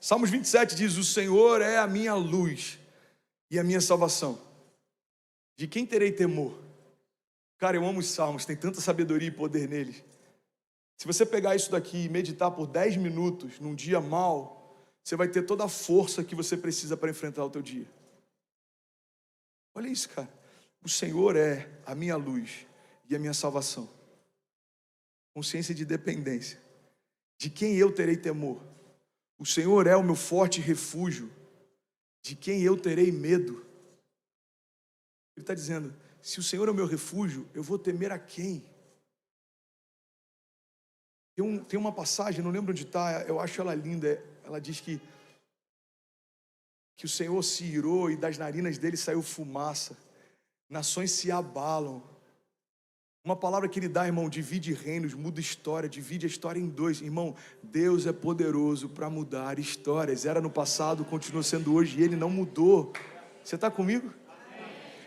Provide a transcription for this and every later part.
Salmos 27 diz: o Senhor é a minha luz e a minha salvação. De quem terei temor? Cara, eu amo os salmos, tem tanta sabedoria e poder neles. Se você pegar isso daqui e meditar por 10 minutos num dia mau, você vai ter toda a força que você precisa para enfrentar o teu dia. Olha isso, cara. O Senhor é a minha luz e a minha salvação. Consciência de dependência. De quem eu terei temor? O Senhor é o meu forte refúgio. De quem eu terei medo? Ele está dizendo, se o Senhor é o meu refúgio, eu vou temer a quem? Tem uma passagem, não lembro onde está, eu acho ela linda. Ela diz que o Senhor se irou e das narinas dele saiu fumaça. Nações se abalam. Uma palavra que ele dá, irmão, divide reinos, muda história, divide a história em dois. Irmão, Deus é poderoso para mudar histórias. Era no passado, continua sendo hoje e ele não mudou. Você está comigo?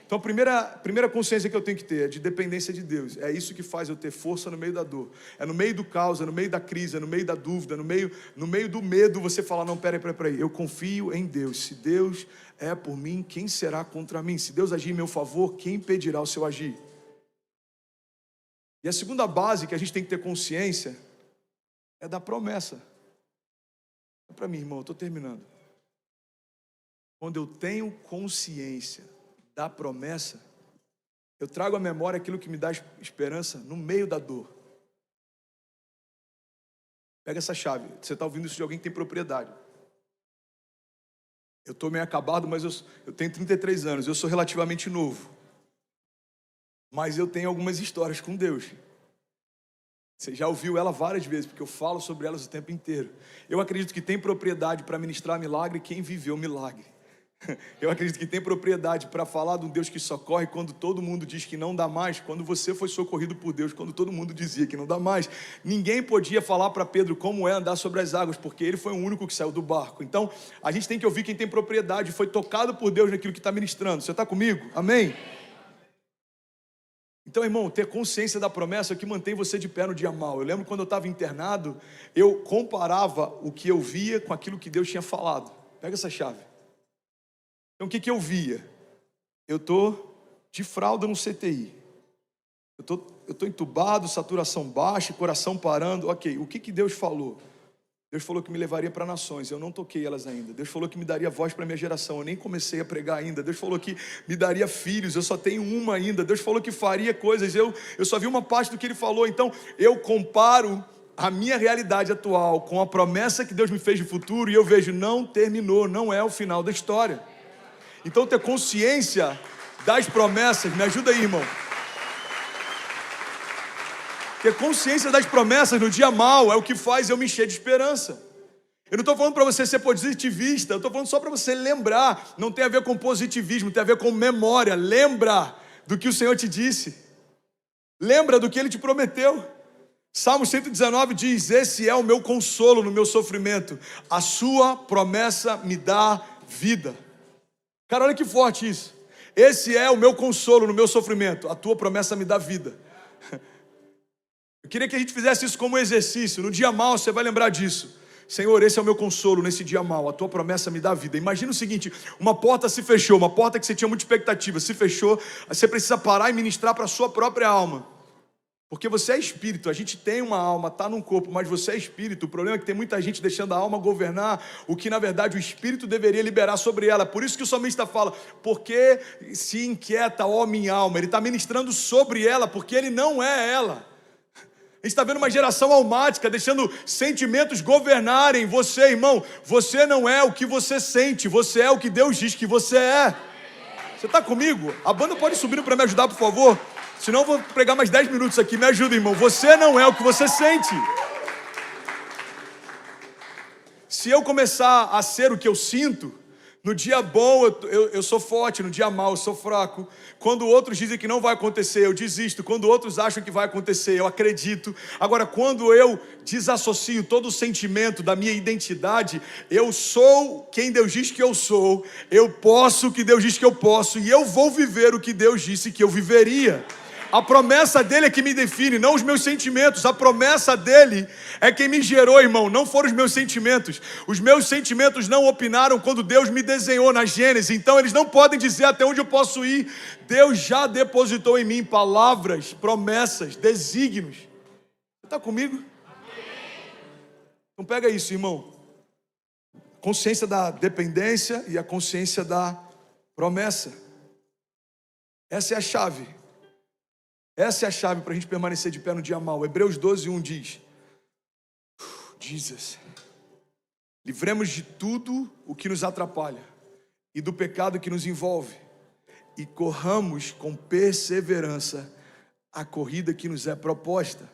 Então a primeira consciência que eu tenho que ter é de dependência de Deus. É isso que faz eu ter força no meio da dor. É no meio do caos, é no meio da crise, é no meio da dúvida, no meio do medo, você fala, não, peraí. Eu confio em Deus. Se Deus é por mim, quem será contra mim? Se Deus agir em meu favor, quem impedirá o seu agir? E a segunda base que a gente tem que ter consciência é da promessa. É para mim, irmão, eu estou terminando. Quando eu tenho consciência da promessa, eu trago à memória aquilo que me dá esperança no meio da dor. Pega essa chave. Você está ouvindo isso de alguém que tem propriedade. Eu estou meio acabado, mas eu tenho 33 anos, eu sou relativamente novo. Mas eu tenho algumas histórias com Deus. Você já ouviu ela várias vezes, porque eu falo sobre elas o tempo inteiro. Eu acredito que tem propriedade para ministrar milagre quem viveu milagre. Eu acredito que tem propriedade para falar de um Deus que socorre quando todo mundo diz que não dá mais, quando você foi socorrido por Deus, quando todo mundo dizia que não dá mais. Ninguém podia falar para Pedro como é andar sobre as águas, porque ele foi o único que saiu do barco. Então, a gente tem que ouvir quem tem propriedade, foi tocado por Deus naquilo que está ministrando. Você está comigo? Amém? Então, irmão, ter consciência da promessa é o que mantém você de pé no dia mau. Eu lembro quando eu estava internado, eu comparava o que eu via com aquilo que Deus tinha falado. Pega essa chave. Então, o que eu via? Eu estou de fralda no CTI. Eu estou entubado, saturação baixa, coração parando. Ok, o que Deus falou? Deus falou que me levaria para nações, eu não toquei elas ainda. Deus falou que me daria voz para a minha geração, eu nem comecei a pregar ainda. Deus falou que me daria filhos, eu só tenho uma ainda. Deus falou que faria coisas, eu só vi uma parte do que Ele falou. Então, eu comparo a minha realidade atual com a promessa que Deus me fez de futuro e eu vejo, não terminou, não é o final da história. Então ter consciência das promessas, me ajuda aí, irmão. Ter consciência das promessas no dia mau é o que faz eu me encher de esperança. Eu não estou falando para você ser positivista, eu estou falando só para você lembrar. Não tem a ver com positivismo, tem a ver com memória. Lembra do que o Senhor te disse. Lembra do que Ele te prometeu. Salmo 119 diz, esse é o meu consolo no meu sofrimento. A sua promessa me dá vida. Cara, olha que forte isso. Esse é o meu consolo no meu sofrimento. A tua promessa me dá vida. Eu queria que a gente fizesse isso como exercício. No dia mau você vai lembrar disso. Senhor, esse é o meu consolo nesse dia mau. A tua promessa me dá vida. Imagina o seguinte, uma porta se fechou, uma porta que você tinha muita expectativa, se fechou, você precisa parar e ministrar para a sua própria alma. Porque você é espírito, a gente tem uma alma, está num corpo, mas você é espírito. O problema é que tem muita gente deixando a alma governar o que na verdade o espírito deveria liberar sobre ela. Por isso que o salmista fala, porque se inquieta, ó minha alma. Ele está ministrando sobre ela, porque ele não é ela. A gente está vendo uma geração almática, deixando sentimentos governarem você, irmão. Você não é o que você sente, você é o que Deus diz que você é. Você está comigo? A banda pode subir para me ajudar, por favor? Senão eu vou pregar mais 10 minutos aqui. Me ajuda, irmão. Você não é o que você sente. Se eu começar a ser o que eu sinto, no dia bom eu sou forte, no dia mau eu sou fraco. Quando outros dizem que não vai acontecer, eu desisto. Quando outros acham que vai acontecer, eu acredito. Agora, quando eu desassocio todo o sentimento da minha identidade, eu sou quem Deus diz que eu sou, eu posso o que Deus diz que eu posso, e eu vou viver o que Deus disse que eu viveria. A promessa dele é que me define, não os meus sentimentos. A promessa dele é quem me gerou, irmão, não foram os meus sentimentos. Os meus sentimentos não opinaram quando Deus me desenhou na Gênesis, então eles não podem dizer até onde eu posso ir. Deus já depositou em mim palavras, promessas, desígnios. Você está comigo? Então pega isso, irmão. Consciência da dependência e a consciência da promessa. Essa é a chave. Essa é a chave para a gente permanecer de pé no dia mau. Hebreus 12:1 diz: Jesus, livremos de tudo o que nos atrapalha e do pecado que nos envolve, e corramos com perseverança a corrida que nos é proposta,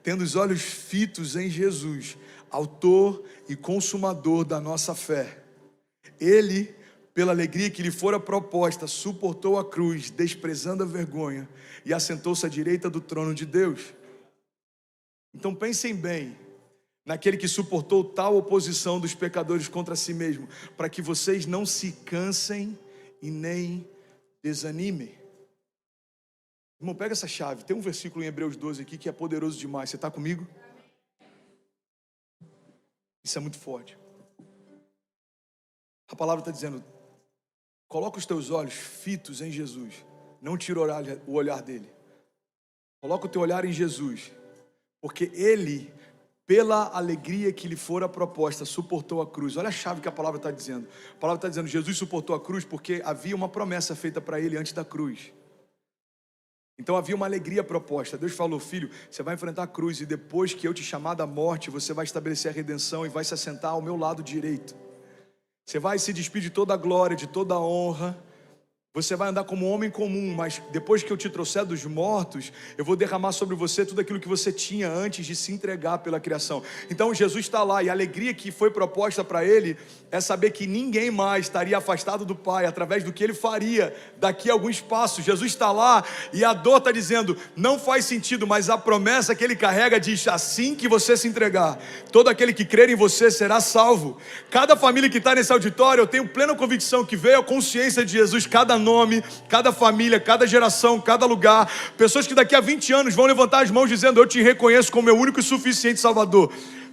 tendo os olhos fitos em Jesus, autor e consumador da nossa fé. Ele, pela alegria que lhe fora proposta, suportou a cruz, desprezando a vergonha, e assentou-se à direita do trono de Deus. Então pensem bem naquele que suportou tal oposição dos pecadores contra si mesmo, para que vocês não se cansem e nem desanimem. Irmão, pega essa chave. Tem um versículo em Hebreus 12 aqui que é poderoso demais. Você está comigo? Isso é muito forte. A palavra está dizendo: coloca os teus olhos fitos em Jesus. Não tira o olhar dele. Coloca o teu olhar em Jesus. Porque ele, pela alegria que lhe fora proposta, suportou a cruz. Olha a chave que a palavra está dizendo. A palavra está dizendo: Jesus suportou a cruz porque havia uma promessa feita para ele antes da cruz. Então havia uma alegria proposta. Deus falou: filho, você vai enfrentar a cruz, e depois que eu te chamar da morte, você vai estabelecer a redenção e vai se assentar ao meu lado direito. Você vai se despedir de toda a glória, de toda a honra. Você vai andar como um homem comum, mas depois que eu te trouxer dos mortos, eu vou derramar sobre você tudo aquilo que você tinha antes de se entregar pela criação. Então Jesus está lá, e a alegria que foi proposta para ele é saber que ninguém mais estaria afastado do Pai através do que ele faria daqui a alguns passos. Jesus está lá e a dor está dizendo: não faz sentido, mas a promessa que ele carrega diz: assim que você se entregar, todo aquele que crer em você será salvo. Cada família que está nesse auditório, eu tenho plena convicção que veio a consciência de Jesus, cada nome, cada família, cada geração, cada lugar. Pessoas que daqui a 20 anos vão levantar as mãos dizendo: eu te reconheço como meu único e suficiente Salvador.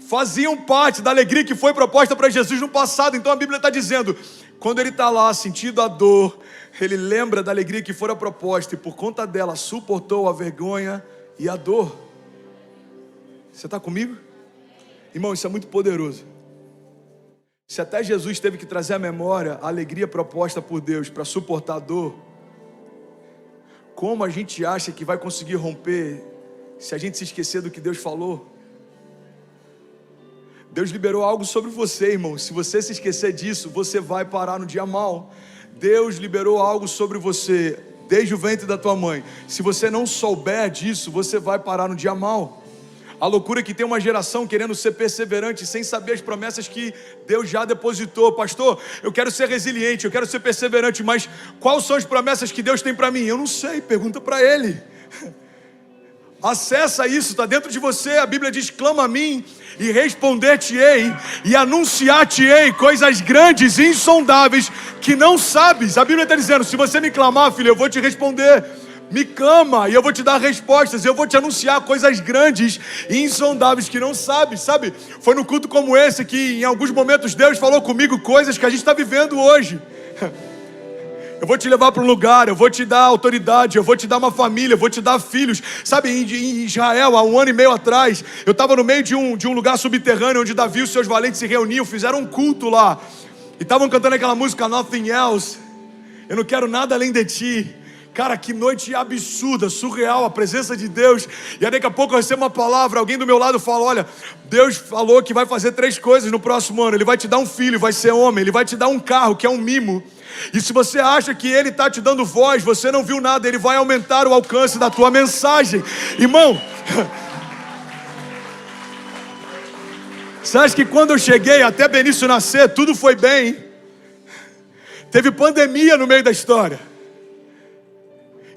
Faziam parte da alegria que foi proposta para Jesus no passado. Então a Bíblia está dizendo: quando ele está lá sentindo a dor, ele lembra da alegria que fora proposta, e por conta dela suportou a vergonha e a dor. Você está comigo? Irmão, isso é muito poderoso. Se até Jesus teve que trazer à memória a alegria proposta por Deus para suportar a dor, como a gente acha que vai conseguir romper se a gente se esquecer do que Deus falou? Deus liberou algo sobre você, irmão. Se você se esquecer disso, você vai parar no dia mau. Deus liberou algo sobre você desde o ventre da tua mãe. Se você não souber disso, você vai parar no dia mau. A loucura é que tem uma geração querendo ser perseverante sem saber as promessas que Deus já depositou. Pastor, eu quero ser resiliente, eu quero ser perseverante, mas quais são as promessas que Deus tem para mim? Eu não sei, pergunta para Ele. Acessa isso, está dentro de você. A Bíblia diz: clama a mim e responder-te-ei e anunciar-te-ei coisas grandes e insondáveis que não sabes. A Bíblia está dizendo: se você me clamar, filho, eu vou te responder. Me clama e eu vou te dar respostas. Eu vou te anunciar coisas grandes e insondáveis que não sabes. Sabe, foi no culto como esse que em alguns momentos Deus falou comigo coisas que a gente está vivendo hoje. Eu vou te levar para um lugar, eu vou te dar autoridade, eu vou te dar uma família, eu vou te dar filhos. Sabe, em Israel, há 1 ano e meio atrás, eu estava no meio de um lugar subterrâneo onde Davi e os seus valentes se reuniam, fizeram um culto lá. E estavam cantando aquela música Nothing Else. Eu não quero nada além de ti. Cara, que noite absurda, surreal, a presença de Deus. E aí daqui a pouco eu recebo uma palavra, alguém do meu lado fala: olha, Deus falou que vai fazer 3 coisas no próximo ano. Ele vai te dar um filho, vai ser homem. Ele vai te dar um carro, que é um mimo. E se você acha que Ele está te dando voz, você não viu nada. Ele vai aumentar o alcance da tua mensagem. Irmão, você acha que quando eu cheguei até Benício nascer, tudo foi bem? Teve pandemia no meio da história.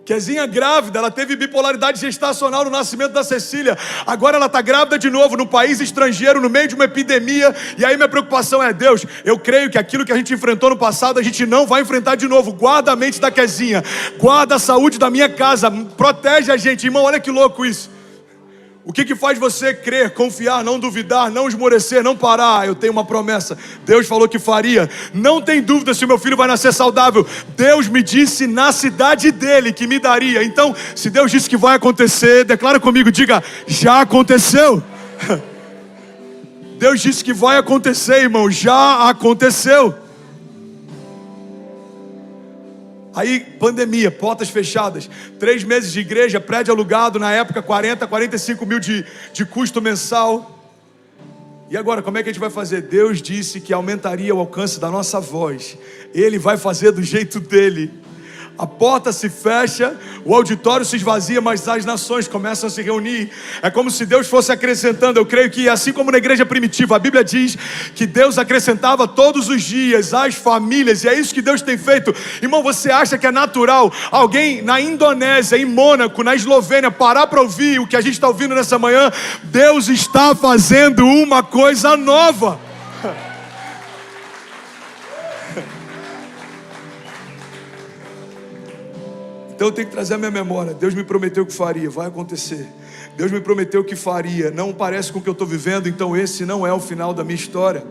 Kezinha grávida, ela teve bipolaridade gestacional no nascimento da Cecília. Agora ela está grávida de novo, num país estrangeiro, no meio de uma epidemia. E aí minha preocupação é, Deus, eu creio que aquilo que a gente enfrentou no passado, a gente não vai enfrentar de novo. Guarda a mente da Kezinha, guarda a saúde da minha casa, protege a gente. Irmão, olha que louco isso. O que faz você crer, confiar, não duvidar, não esmorecer, não parar? Eu tenho uma promessa. Deus falou que faria. Não tem dúvida se o meu filho vai nascer saudável. Deus me disse na cidade dele que me daria. Então, se Deus disse que vai acontecer, declara comigo, diga, já aconteceu. Deus disse que vai acontecer, irmão, já aconteceu. Aí, pandemia, portas fechadas, 3 meses de igreja, prédio alugado, na época 45 mil de custo mensal. E agora, como é que a gente vai fazer? Deus disse que aumentaria o alcance da nossa voz. Ele vai fazer do jeito dele. A porta se fecha, o auditório se esvazia, mas as nações começam a se reunir. É como se Deus fosse acrescentando. Eu creio que assim como na igreja primitiva, a Bíblia diz que Deus acrescentava todos os dias as famílias, e é isso que Deus tem feito. Irmão, você acha que é natural alguém na Indonésia, em Mônaco, na Eslovênia, parar para ouvir o que a gente está ouvindo nessa manhã? Deus está fazendo uma coisa nova. Então eu tenho que trazer a minha memória. Deus me prometeu que faria, vai acontecer. Deus me prometeu que faria, não parece com o que eu estou vivendo, então esse não é o final da minha história.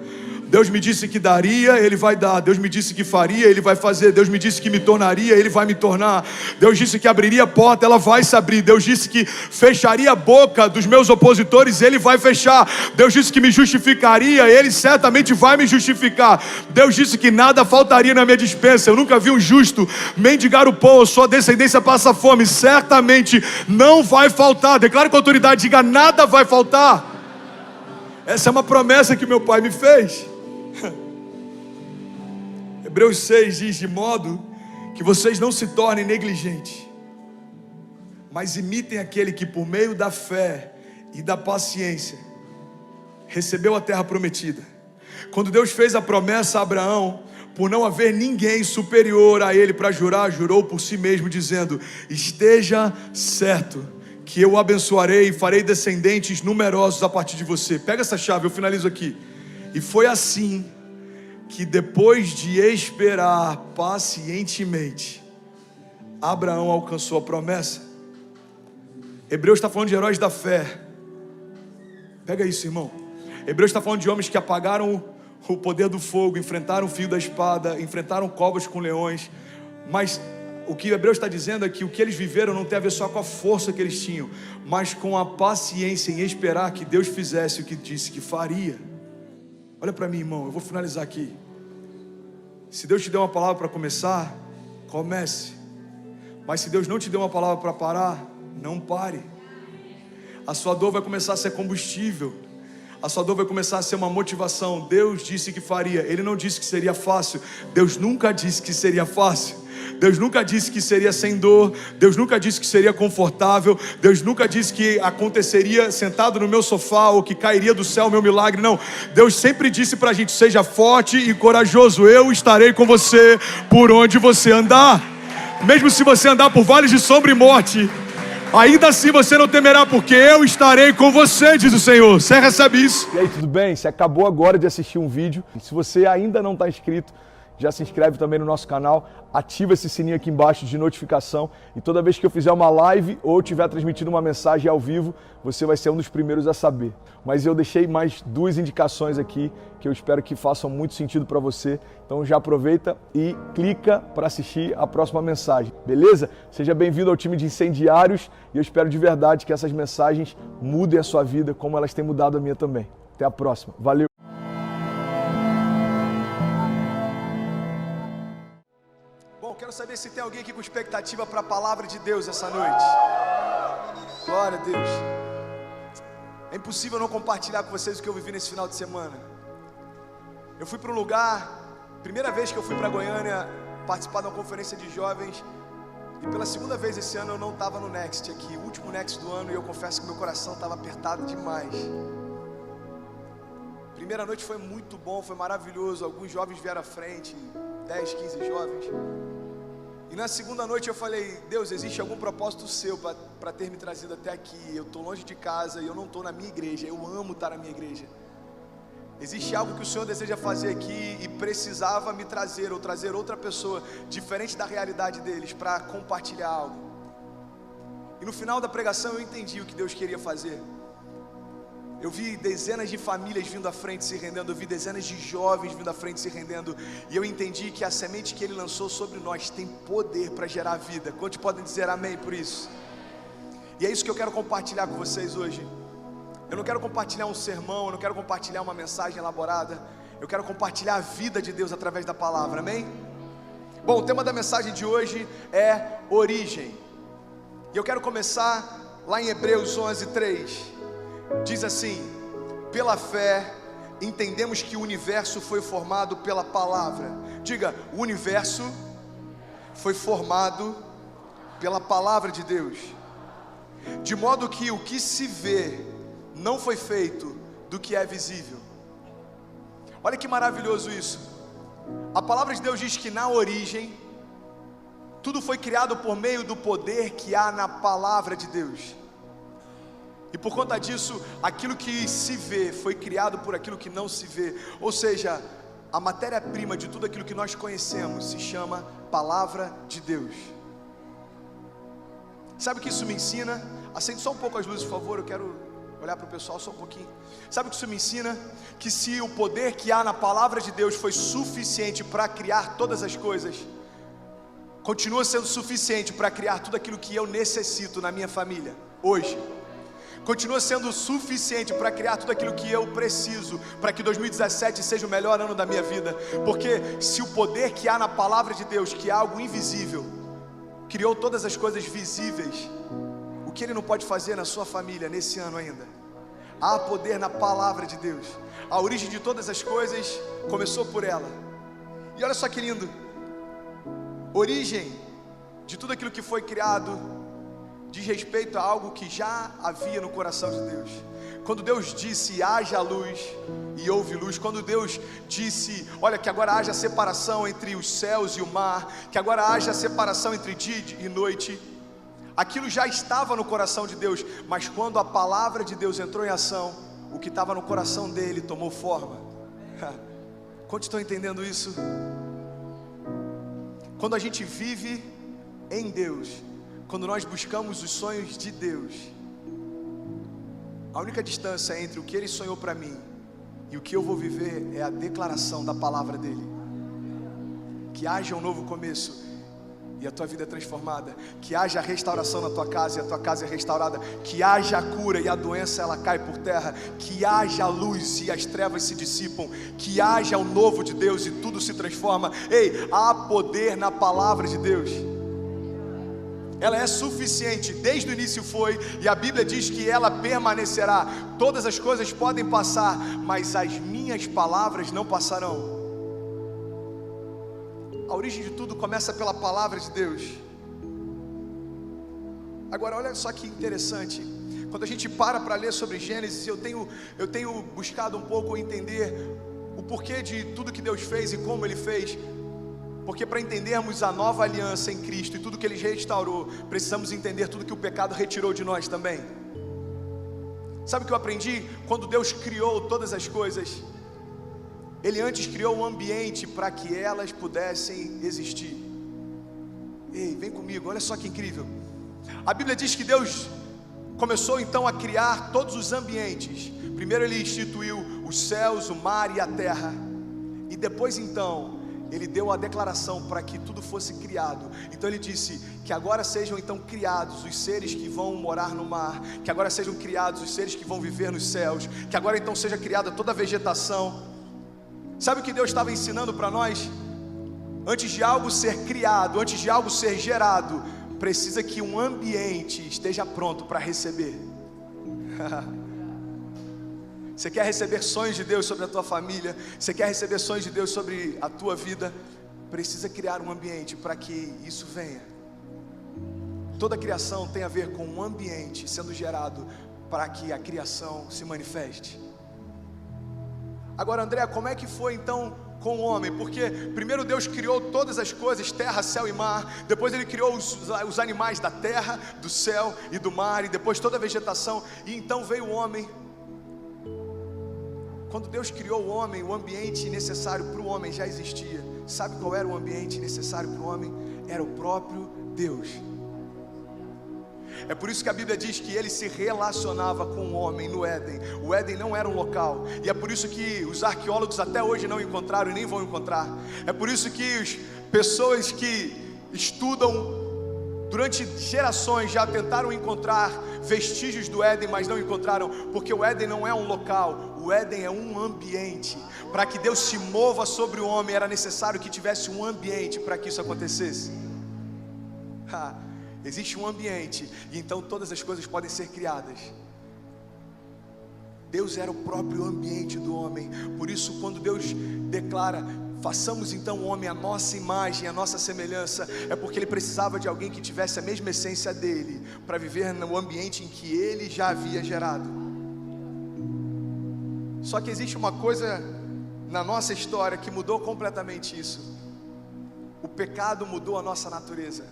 Deus me disse que daria, Ele vai dar. Deus me disse que faria, Ele vai fazer. Deus me disse que me tornaria, Ele vai me tornar. Deus disse que abriria a porta, ela vai se abrir. Deus disse que fecharia a boca dos meus opositores, Ele vai fechar. Deus disse que me justificaria, Ele certamente vai me justificar. Deus disse que nada faltaria na minha despensa. Eu nunca vi um justo mendigar o pão, sua descendência passa fome. Certamente não vai faltar. Declare com autoridade, diga, nada vai faltar. Essa é uma promessa que meu pai me fez. Hebreus 6 diz, de modo que vocês não se tornem negligentes, mas imitem aquele que por meio da fé e da paciência recebeu a terra prometida. Quando Deus fez a promessa a Abraão, por não haver ninguém superior a ele para jurar, jurou por si mesmo, dizendo, esteja certo que eu o abençoarei e farei descendentes numerosos a partir de você. Pega essa chave, eu finalizo aqui. E foi assim que depois de esperar pacientemente, Abraão alcançou a promessa. Hebreus está falando de heróis da fé. Pega isso, irmão. Hebreus está falando de homens que apagaram o poder do fogo, enfrentaram o fio da espada, enfrentaram covas com leões. Mas o que Hebreus está dizendo é que o que eles viveram não tem a ver só com a força que eles tinham, mas com a paciência em esperar que Deus fizesse o que disse que faria. Olha para mim, irmão, eu vou finalizar aqui. Se Deus te deu uma palavra para começar, comece. Mas se Deus não te deu uma palavra para parar, não pare. A sua dor vai começar a ser combustível. A sua dor vai começar a ser uma motivação. Deus disse que faria. Ele não disse que seria fácil. Deus nunca disse que seria fácil. Deus nunca disse que seria sem dor. Deus nunca disse que seria confortável. Deus nunca disse que aconteceria sentado no meu sofá ou que cairia do céu o meu milagre. Não, Deus sempre disse pra gente, seja forte e corajoso. Eu estarei com você por onde você andar. Mesmo se você andar por vales de sombra e morte, ainda assim você não temerá, porque eu estarei com você, diz o Senhor. Você recebe isso? E aí, tudo bem? Você acabou agora de assistir um vídeo. Se você ainda não está inscrito, já se inscreve também no nosso canal, ativa esse sininho aqui embaixo de notificação e toda vez que eu fizer uma live ou estiver transmitindo uma mensagem ao vivo, você vai ser um dos primeiros a saber. Mas eu deixei mais 2 indicações aqui que eu espero que façam muito sentido para você. Então já aproveita e clica para assistir a próxima mensagem, beleza? Seja bem-vindo ao time de incendiários e eu espero de verdade que essas mensagens mudem a sua vida como elas têm mudado a minha também. Até a próxima. Valeu! Quero saber se tem alguém aqui com expectativa para a palavra de Deus essa noite. Glória a Deus. É impossível não compartilhar com vocês o que eu vivi nesse final de semana. Eu fui para um lugar, primeira vez que eu fui para Goiânia participar de uma conferência de jovens, e pela segunda vez esse ano eu não estava no Next aqui, o último Next do ano, e eu confesso que meu coração estava apertado demais. Primeira noite foi muito bom, foi maravilhoso. Alguns jovens vieram à frente, 10, 15 jovens. E na segunda noite eu falei: Deus, existe algum propósito seu para ter me trazido até aqui? Eu estou longe de casa e eu não estou na minha igreja. Eu amo estar na minha igreja. Existe algo que o Senhor deseja fazer aqui e precisava me trazer, ou trazer outra pessoa diferente da realidade deles, para compartilhar algo. E no final da pregação eu entendi o que Deus queria fazer. Eu vi dezenas de famílias vindo à frente se rendendo, eu vi dezenas de jovens vindo à frente se rendendo, e eu entendi que a semente que Ele lançou sobre nós tem poder para gerar vida. Quantos podem dizer amém por isso? E é isso que eu quero compartilhar com vocês hoje. Eu não quero compartilhar um sermão, eu não quero compartilhar uma mensagem elaborada, eu quero compartilhar a vida de Deus através da palavra, amém? Bom, o tema da mensagem de hoje é origem, e eu quero começar lá em Hebreus 11:3, diz assim: pela fé entendemos que o universo foi formado pela palavra. Diga, o universo foi formado pela palavra de Deus, de modo que o que se vê não foi feito do que é visível. Olha que maravilhoso isso. A palavra de Deus diz que na origem tudo foi criado por meio do poder que há na palavra de Deus. E por conta disso, aquilo que se vê foi criado por aquilo que não se vê. Ou seja, a matéria-prima de tudo aquilo que nós conhecemos se chama palavra de Deus. Sabe o que isso me ensina? Acende só um pouco as luzes, por favor, eu quero olhar para o pessoal só um pouquinho. Sabe o que isso me ensina? Que se o poder que há na palavra de Deus foi suficiente para criar todas as coisas, continua sendo suficiente para criar tudo aquilo que eu necessito na minha família, hoje. Continua sendo suficiente para criar tudo aquilo que eu preciso, para que 2017 seja o melhor ano da minha vida. Porque se o poder que há na palavra de Deus, que é algo invisível, criou todas as coisas visíveis, o que Ele não pode fazer na sua família nesse ano ainda? Há poder na palavra de Deus. A origem de todas as coisas começou por ela. E olha só que lindo. Origem de tudo aquilo que foi criado diz respeito a algo que já havia no coração de Deus. Quando Deus disse haja luz e houve luz, quando Deus disse, olha, que agora haja separação entre os céus e o mar, que agora haja separação entre dia e noite, aquilo já estava no coração de Deus. Mas quando a palavra de Deus entrou em ação, o que estava no coração dele tomou forma. Quantos estão entendendo isso? Quando a gente vive em Deus, quando nós buscamos os sonhos de Deus, a única distância entre o que Ele sonhou para mim e o que eu vou viver é a declaração da palavra dEle. Que haja um novo começo e a tua vida é transformada. Que haja restauração na tua casa e a tua casa é restaurada. Que haja cura e a doença ela cai por terra. Que haja luz e as trevas se dissipam. Que haja o novo de Deus e tudo se transforma. Ei, há poder na palavra de Deus. Ela é suficiente, desde o início foi, e a Bíblia diz que ela permanecerá. Todas as coisas podem passar, mas as minhas palavras não passarão. A origem de tudo começa pela palavra de Deus. Agora olha só que interessante. Quando a gente para ler sobre Gênesis, eu tenho buscado um pouco entender o porquê de tudo que Deus fez e como Ele fez. Porque para entendermos a nova aliança em Cristo e tudo que Ele restaurou, precisamos entender tudo que o pecado retirou de nós também. Sabe o que eu aprendi? Quando Deus criou todas as coisas, Ele antes criou um ambiente para que elas pudessem existir. Ei, vem comigo, olha só que incrível. A Bíblia diz que Deus começou então a criar todos os ambientes. Primeiro Ele instituiu os céus, o mar e a terra. E depois então Ele deu a declaração para que tudo fosse criado. Então Ele disse que agora sejam então criados os seres que vão morar no mar, que agora sejam criados os seres que vão viver nos céus, que agora então seja criada toda a vegetação. Sabe o que Deus estava ensinando para nós? Antes de algo ser criado, antes de algo ser gerado, precisa que um ambiente esteja pronto para receber. Você quer receber sonhos de Deus sobre a tua família? Você quer receber sonhos de Deus sobre a tua vida? Precisa criar um ambiente para que isso venha. Toda a criação tem a ver com um ambiente sendo gerado para que a criação se manifeste. Agora, André, como é que foi então com o homem, porque primeiro Deus criou todas as coisas, terra, céu e mar, depois Ele criou os animais da terra, do céu e do mar, e depois toda a vegetação, e então veio o homem. Quando Deus criou o homem, o ambiente necessário para o homem já existia. Sabe qual era o ambiente necessário para o homem? Era o próprio Deus. É por isso que a Bíblia diz que ele se relacionava com o homem no Éden. O Éden não era um local, e é por isso que os arqueólogos até hoje não encontraram e nem vão encontrar. É por isso que as pessoas que estudam durante gerações já tentaram encontrar vestígios do Éden, mas não encontraram, porque o Éden não é um local, o Éden é um ambiente. Para que Deus se mova sobre o homem, era necessário que tivesse um ambiente para que isso acontecesse. Existe um ambiente, e então todas as coisas podem ser criadas. Deus era o próprio ambiente do homem. Por isso, quando Deus declara: façamos então o homem à nossa imagem, à nossa semelhança, é porque Ele precisava de alguém que tivesse a mesma essência dele, para viver no ambiente em que Ele já havia gerado. Só que existe uma coisa na nossa história que mudou completamente isso. O pecado mudou a nossa natureza,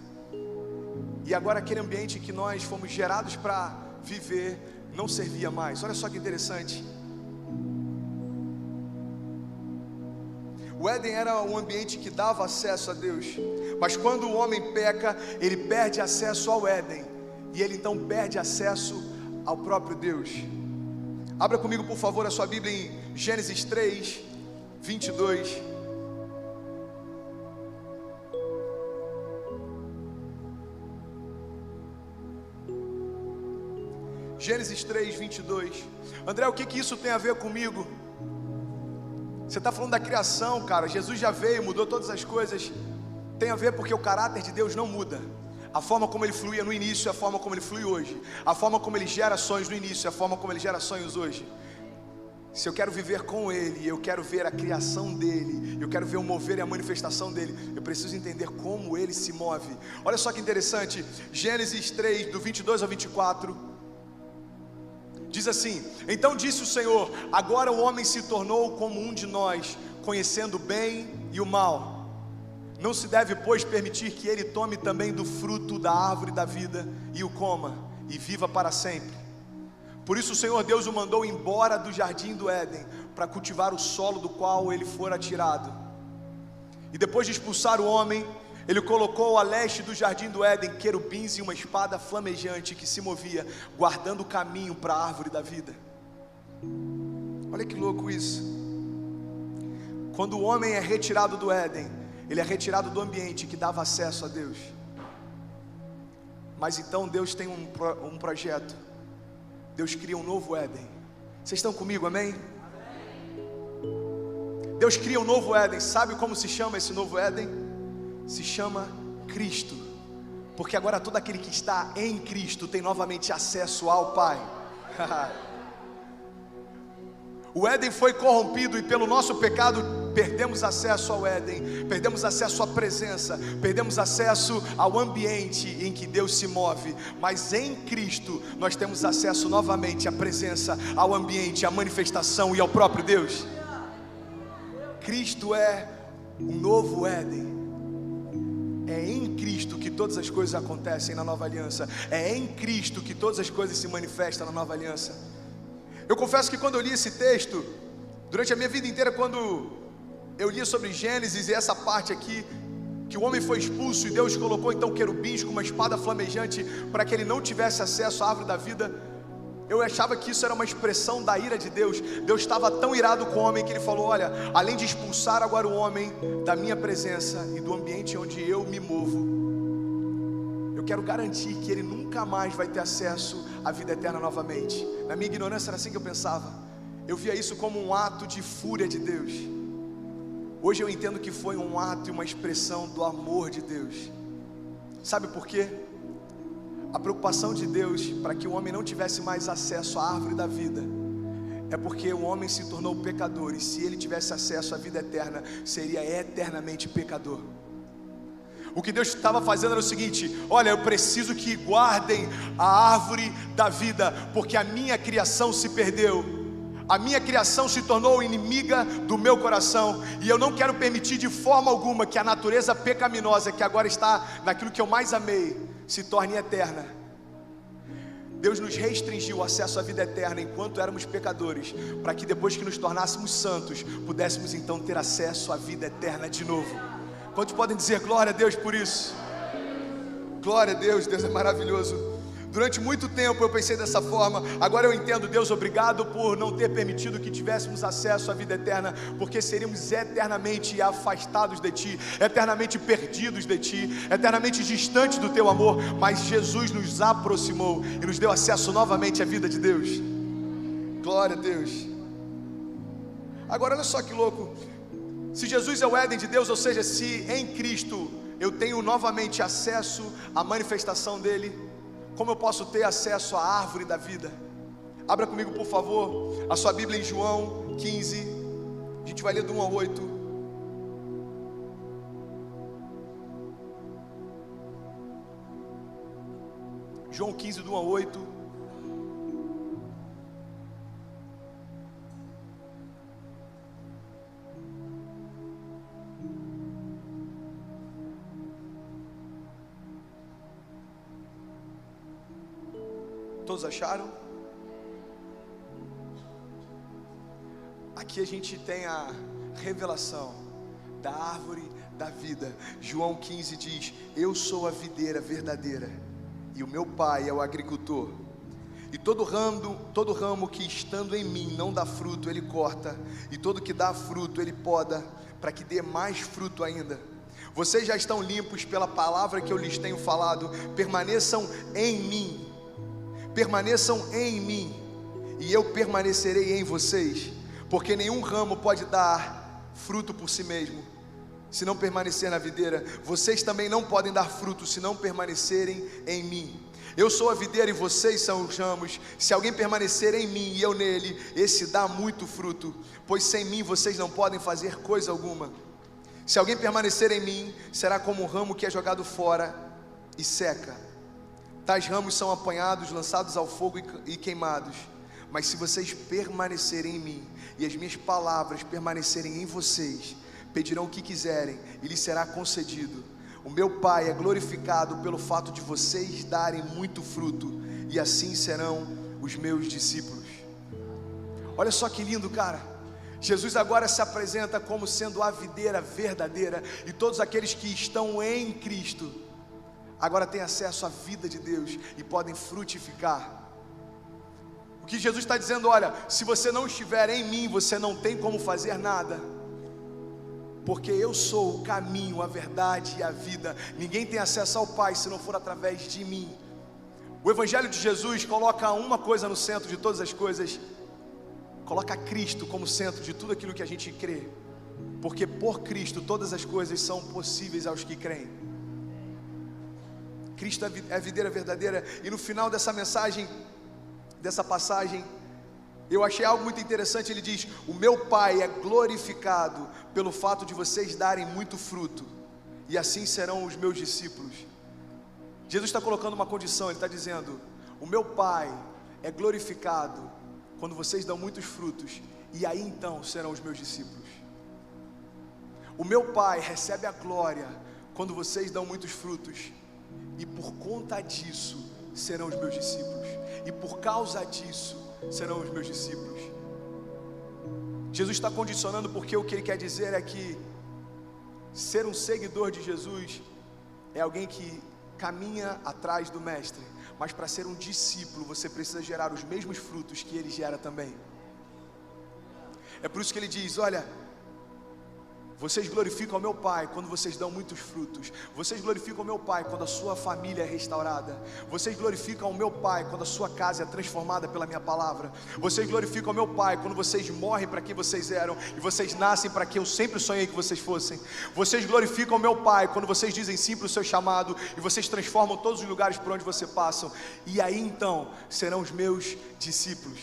e agora aquele ambiente que nós fomos gerados para viver não servia mais. Olha só que interessante. O Éden era um ambiente que dava acesso a Deus, mas quando o homem peca, ele perde acesso ao Éden, e ele então perde acesso ao próprio Deus. Abra comigo, por favor, a sua Bíblia em Gênesis 3, 22. Gênesis 3, 22. André, o que isso tem a ver comigo? Você está falando da criação, cara. Jesus já veio, mudou todas as coisas. Tem a ver porque o caráter de Deus não muda. A forma como Ele fluía no início é a forma como Ele flui hoje. A forma como Ele gera sonhos no início é a forma como Ele gera sonhos hoje. Se eu quero viver com Ele, eu quero ver a criação dEle, eu quero ver o mover e a manifestação dEle, eu preciso entender como Ele se move. Olha só que interessante. Gênesis 3, do 22 ao 24. Diz assim: então disse o Senhor: agora o homem se tornou como um de nós, conhecendo o bem e o mal. Não se deve, pois, permitir que ele tome também do fruto da árvore da vida e o coma, e viva para sempre. Por isso o Senhor Deus o mandou embora do jardim do Éden, para cultivar o solo do qual ele fora tirado. E depois de expulsar o homem, Ele colocou a leste do jardim do Éden querubins e uma espada flamejante que se movia, guardando o caminho para a árvore da vida. Olha que louco isso. Quando o homem é retirado do Éden, ele é retirado do ambiente que dava acesso a Deus. Mas então Deus tem um projeto. Deus cria um novo Éden. Vocês estão comigo, amém? Deus cria um novo Éden. Sabe como se chama esse novo Éden? Se chama Cristo, porque agora todo aquele que está em Cristo tem novamente acesso ao Pai. O Éden foi corrompido e pelo nosso pecado perdemos acesso ao Éden, perdemos acesso à presença, perdemos acesso ao ambiente em que Deus se move. Mas em Cristo nós temos acesso novamente à presença, ao ambiente, à manifestação e ao próprio Deus. Cristo é um novo Éden. É em Cristo que todas as coisas acontecem na nova aliança. É em Cristo que todas as coisas se manifestam na nova aliança. Eu confesso que quando eu li esse texto, durante a minha vida inteira, quando eu lia sobre Gênesis e essa parte aqui, que o homem foi expulso e Deus colocou então querubins com uma espada flamejante para que ele não tivesse acesso à árvore da vida, eu achava que isso era uma expressão da ira de Deus. Deus estava tão irado com o homem que Ele falou: olha, além de expulsar agora o homem da minha presença e do ambiente onde eu me movo, eu quero garantir que ele nunca mais vai ter acesso à vida eterna novamente. Na minha ignorância era assim que eu pensava. Eu via isso como um ato de fúria de Deus. Hoje eu entendo que foi um ato e uma expressão do amor de Deus. Sabe por quê? A preocupação de Deus para que o homem não tivesse mais acesso à árvore da vida é porque o homem se tornou pecador, e se ele tivesse acesso à vida eterna, seria eternamente pecador. O que Deus estava fazendo era o seguinte: olha, eu preciso que guardem a árvore da vida, porque a minha criação se perdeu. A minha criação se tornou inimiga do meu coração, e eu não quero permitir de forma alguma que a natureza pecaminosa que agora está naquilo que eu mais amei se torne eterna. Deus nos restringiu o acesso à vida eterna enquanto éramos pecadores, para que depois que nos tornássemos santos, pudéssemos então ter acesso à vida eterna de novo. Quantos podem dizer glória a Deus por isso? Glória a Deus, Deus é maravilhoso. Durante muito tempo eu pensei dessa forma, agora eu entendo. Deus, obrigado por não ter permitido que tivéssemos acesso à vida eterna, porque seríamos eternamente afastados de Ti, eternamente perdidos de Ti, eternamente distantes do Teu amor, mas Jesus nos aproximou e nos deu acesso novamente à vida de Deus. Glória a Deus. Agora olha só que louco, se Jesus é o Éden de Deus, ou seja, se em Cristo eu tenho novamente acesso à manifestação dEle, como eu posso ter acesso à árvore da vida? Abra comigo, por favor, a sua Bíblia em João 15. A gente vai ler do 1 ao 8. João 15, do 1 ao 8. Todos acharam? Aqui a gente tem a revelação da árvore da vida. João 15 diz: eu sou a videira verdadeira, e o meu pai é o agricultor. E todo ramo que estando em mim não dá fruto, ele corta, e todo que dá fruto, ele poda, para que dê mais fruto ainda. Vocês já estão limpos pela palavra que eu lhes tenho falado. Permaneçam em mim, permaneçam em mim, e eu permanecerei em vocês, porque nenhum ramo pode dar fruto por si mesmo, se não permanecer na videira. Vocês também não podem dar fruto, se não permanecerem em mim. Eu sou a videira e vocês são os ramos. Se alguém permanecer em mim e eu nele, esse dá muito fruto, pois sem mim vocês não podem fazer coisa alguma. Se alguém permanecer em mim, será como um ramo que é jogado fora e seca. Tais ramos são apanhados, lançados ao fogo e queimados. Mas se vocês permanecerem em mim, e as minhas palavras permanecerem em vocês, pedirão o que quiserem, e lhes será concedido. O meu Pai é glorificado pelo fato de vocês darem muito fruto, e assim serão os meus discípulos. Olha só que lindo, cara. Jesus agora se apresenta como sendo a videira verdadeira, e todos aqueles que estão em Cristo agora têm acesso à vida de Deus e podem frutificar. O que Jesus está dizendo: olha, se você não estiver em mim, você não tem como fazer nada, porque eu sou o caminho, a verdade e a vida. Ninguém tem acesso ao Pai se não for através de mim. O Evangelho de Jesus coloca uma coisa no centro de todas as coisas, coloca Cristo como centro de tudo aquilo que a gente crê, porque por Cristo todas as coisas são possíveis aos que creem. Cristo é a videira verdadeira. E no final dessa mensagem, dessa passagem, eu achei algo muito interessante. Ele diz: o meu Pai é glorificado pelo fato de vocês darem muito fruto, e assim serão os meus discípulos. Jesus está colocando uma condição. Ele está dizendo: o meu Pai é glorificado quando vocês dão muitos frutos, e aí então serão os meus discípulos. O meu Pai recebe a glória quando vocês dão muitos frutos, e por conta disso serão os meus discípulos, e por causa disso serão os meus discípulos. Jesus está condicionando, porque o que Ele quer dizer é que ser um seguidor de Jesus é alguém que caminha atrás do Mestre, mas para ser um discípulo você precisa gerar os mesmos frutos que Ele gera também. É por isso que Ele diz: olha, vocês glorificam ao meu Pai quando vocês dão muitos frutos. Vocês glorificam ao meu Pai quando a sua família é restaurada. Vocês glorificam ao meu Pai quando a sua casa é transformada pela minha palavra. Vocês glorificam ao meu Pai quando vocês morrem para quem vocês eram e vocês nascem para quem eu sempre sonhei que vocês fossem. Vocês glorificam ao meu Pai quando vocês dizem sim para o seu chamado e vocês transformam todos os lugares por onde você passam. E aí então serão os meus discípulos.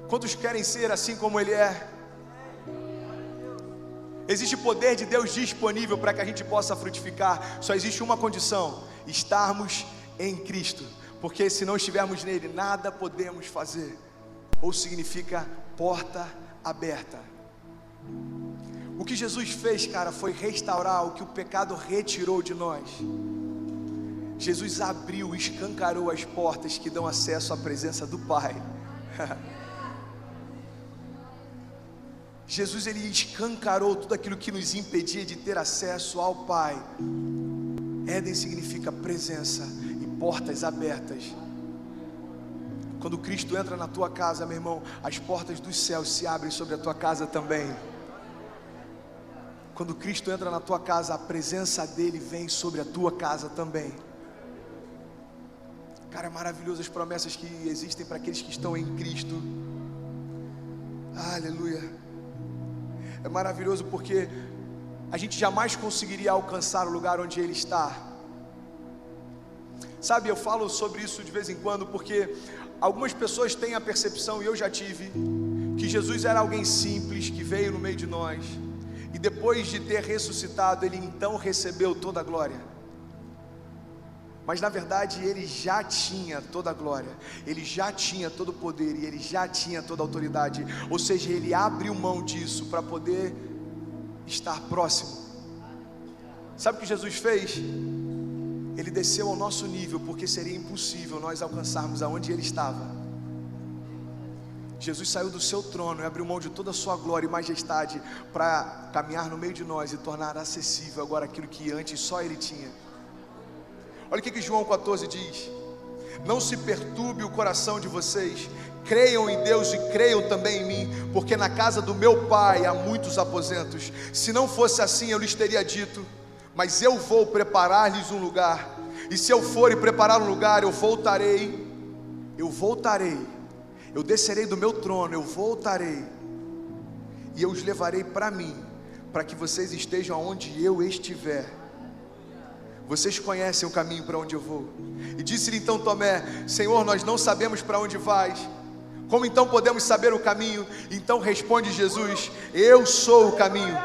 Quantos querem ser assim como Ele é? Existe poder de Deus disponível para que a gente possa frutificar. Só existe uma condição: estarmos em Cristo, porque se não estivermos nele, nada podemos fazer. ou significa porta aberta. O que Jesus fez, cara, foi restaurar o que o pecado retirou de nós. Jesus abriu, escancarou as portas que dão acesso à presença do Pai. Jesus, ele escancarou tudo aquilo que nos impedia de ter acesso ao Pai. Éden significa presença e portas abertas. Quando Cristo entra na tua casa, meu irmão, as portas dos céus se abrem sobre a tua casa também. Quando Cristo entra na tua casa, a presença dele vem sobre a tua casa também. Cara, é maravilhoso as promessas que existem para aqueles que estão em Cristo. Aleluia. É maravilhoso porque a gente jamais conseguiria alcançar o lugar onde Ele está. Sabe, eu falo sobre isso de vez em quando porque algumas pessoas têm a percepção, e eu já tive, que Jesus era alguém simples, que veio no meio de nós, e depois de ter ressuscitado, Ele então recebeu toda a glória. Mas na verdade Ele já tinha toda a glória, Ele já tinha todo o poder, e Ele já tinha toda a autoridade. Ou seja, Ele abriu mão disso para poder estar próximo. Sabe o que Jesus fez? Ele desceu ao nosso nível, porque seria impossível nós alcançarmos aonde Ele estava. Jesus saiu do seu trono e abriu mão de toda a sua glória e majestade para caminhar no meio de nós e tornar acessível agora aquilo que antes só Ele tinha. Olha o que João 14 diz: não se perturbe o coração de vocês, creiam em Deus e creiam também em mim, porque na casa do meu Pai há muitos aposentos. Se não fosse assim eu lhes teria dito, mas eu vou preparar-lhes um lugar, e se eu for e preparar um lugar, eu voltarei, eu descerei do meu trono, eu voltarei, e eu os levarei para mim, para que vocês estejam onde eu estiver. Vocês conhecem o caminho para onde eu vou. E disse-lhe então Tomé: Senhor, nós não sabemos para onde vais, como então podemos saber o caminho? Então responde Jesus: eu sou o caminho,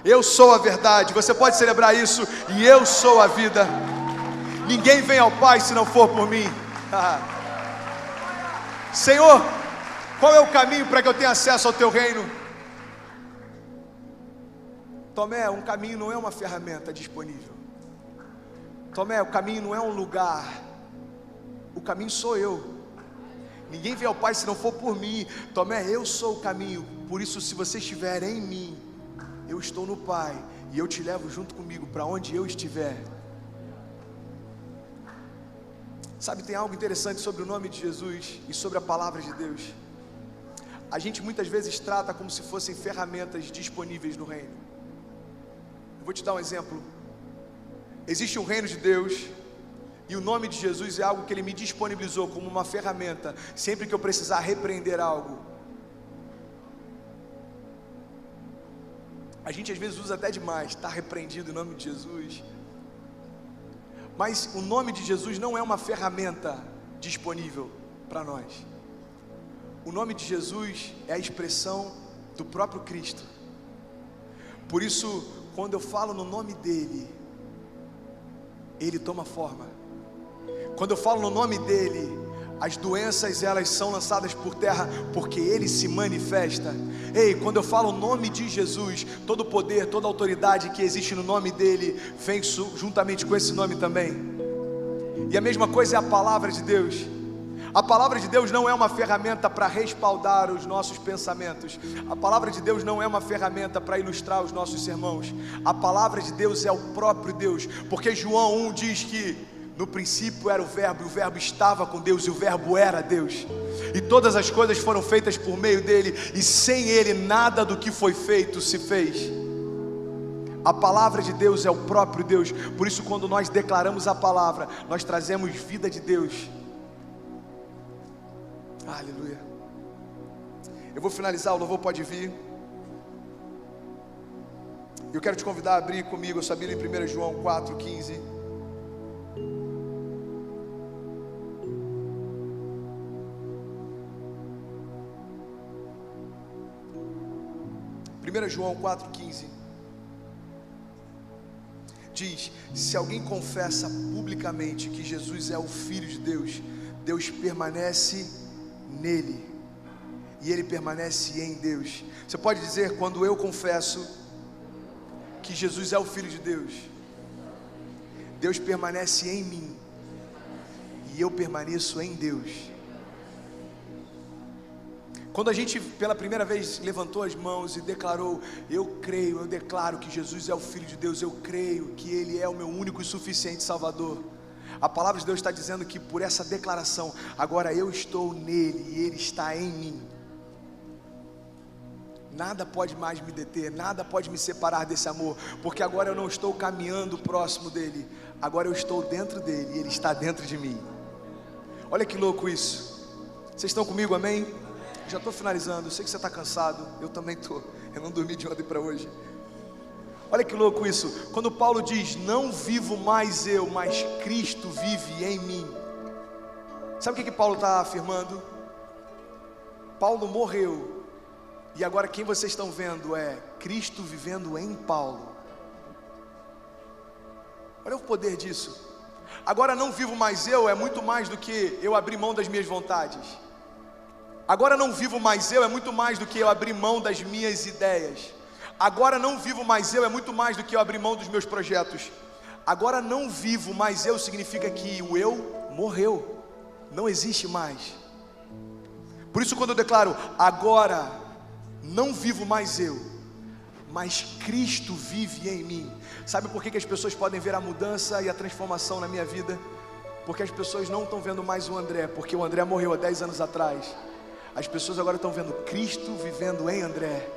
eu sou a verdade. Você pode celebrar isso: e eu sou a vida. Ninguém vem ao Pai se não for por mim. Senhor, qual é o caminho para que eu tenha acesso ao teu reino? Tomé, um caminho não é uma ferramenta disponível. Tomé, o caminho não é um lugar, o caminho sou eu. Ninguém vem ao Pai se não for por mim. Tomé, eu sou o caminho. Por isso, se você estiver em mim, eu estou no Pai, e eu te levo junto comigo para onde eu estiver. Sabe, tem algo interessante sobre o nome de Jesus e sobre a palavra de Deus. A gente muitas vezes trata como se fossem ferramentas disponíveis no reino. Eu vou te dar um exemplo. Existe um reino de Deus, e o nome de Jesus é algo que Ele me disponibilizou como uma ferramenta, sempre que eu precisar repreender algo. A gente às vezes usa até demais, está repreendido em nome de Jesus. Mas o nome de Jesus não é uma ferramenta disponível para nós. O nome de Jesus é a expressão do próprio Cristo. Por isso, quando eu falo no nome dEle, Ele toma forma. Quando eu falo no nome dEle, as doenças elas são lançadas por terra, porque Ele se manifesta. Ei, quando eu falo o nome de Jesus, todo o poder, toda a autoridade que existe no nome dEle, vem juntamente com esse nome também. E a mesma coisa é a palavra de Deus. A palavra de Deus não é uma ferramenta para respaldar os nossos pensamentos. A palavra de Deus não é uma ferramenta para ilustrar os nossos sermões. A palavra de Deus é o próprio Deus, porque João 1 diz que no princípio era o verbo, e o verbo estava com Deus, e o verbo era Deus, e todas as coisas foram feitas por meio dele, e sem ele nada do que foi feito se fez. A palavra de Deus é o próprio Deus. Por isso, quando nós declaramos a palavra, nós trazemos vida de Deus. Aleluia. Eu vou finalizar, o louvor pode vir. Eu quero te convidar a abrir comigo a sua Bíblia em 1 João 4,15. João 4,15 diz: se alguém confessa publicamente que Jesus é o Filho de Deus, Deus permanece nele e ele permanece em Deus. Você pode dizer: quando eu confesso que Jesus é o Filho de Deus, Deus permanece em mim e eu permaneço em Deus. Quando a gente pela primeira vez levantou as mãos e declarou: eu creio, eu declaro que Jesus é o Filho de Deus, eu creio que Ele é o meu único e suficiente Salvador, a palavra de Deus está dizendo que por essa declaração, agora eu estou nele e Ele está em mim. Nada pode mais me deter, nada pode me separar desse amor, porque agora eu não estou caminhando próximo dele, agora eu estou dentro dele e Ele está dentro de mim. Olha que louco isso. Vocês estão comigo, amém? Já estou finalizando, eu sei que você está cansado, eu também estou, eu não dormi de ontem para hoje. Olha que louco isso, quando Paulo diz: não vivo mais eu, mas Cristo vive em mim. Sabe o que Paulo está afirmando? Paulo morreu, e agora quem vocês estão vendo é Cristo vivendo em Paulo. Olha o poder disso. Agora não vivo mais eu, é muito mais do que eu abrir mão das minhas vontades. Agora não vivo mais eu, é muito mais do que eu abrir mão das minhas ideias. Agora não vivo mais eu, é muito mais do que eu abrir mão dos meus projetos. Agora não vivo mais eu significa que o eu morreu, não existe mais. Por isso quando eu declaro: agora não vivo mais eu, mas Cristo vive em mim. Sabe por que as pessoas podem ver a mudança e a transformação na minha vida? Porque as pessoas não estão vendo mais o André, porque o André morreu há 10 anos atrás. As pessoas agora estão vendo Cristo vivendo em André.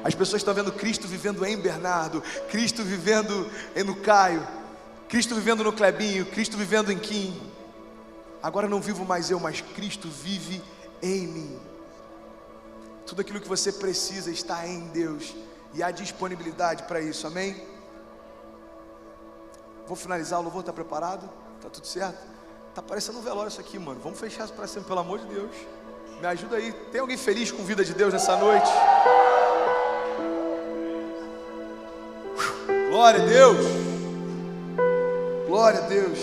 As pessoas estão vendo Cristo vivendo em Bernardo, Cristo vivendo no Caio, Cristo vivendo no Clebinho, Cristo vivendo em Kim. Agora não vivo mais eu, mas Cristo vive em mim. Tudo aquilo que você precisa está em Deus, e há disponibilidade para isso, amém? Vou finalizar, o louvor está preparado? Está tudo certo? Está parecendo um velório isso aqui, mano. Vamos fechar isso para sempre, pelo amor de Deus. Me ajuda aí. Tem alguém feliz com a vida de Deus nessa noite? Glória a Deus. Glória a Deus.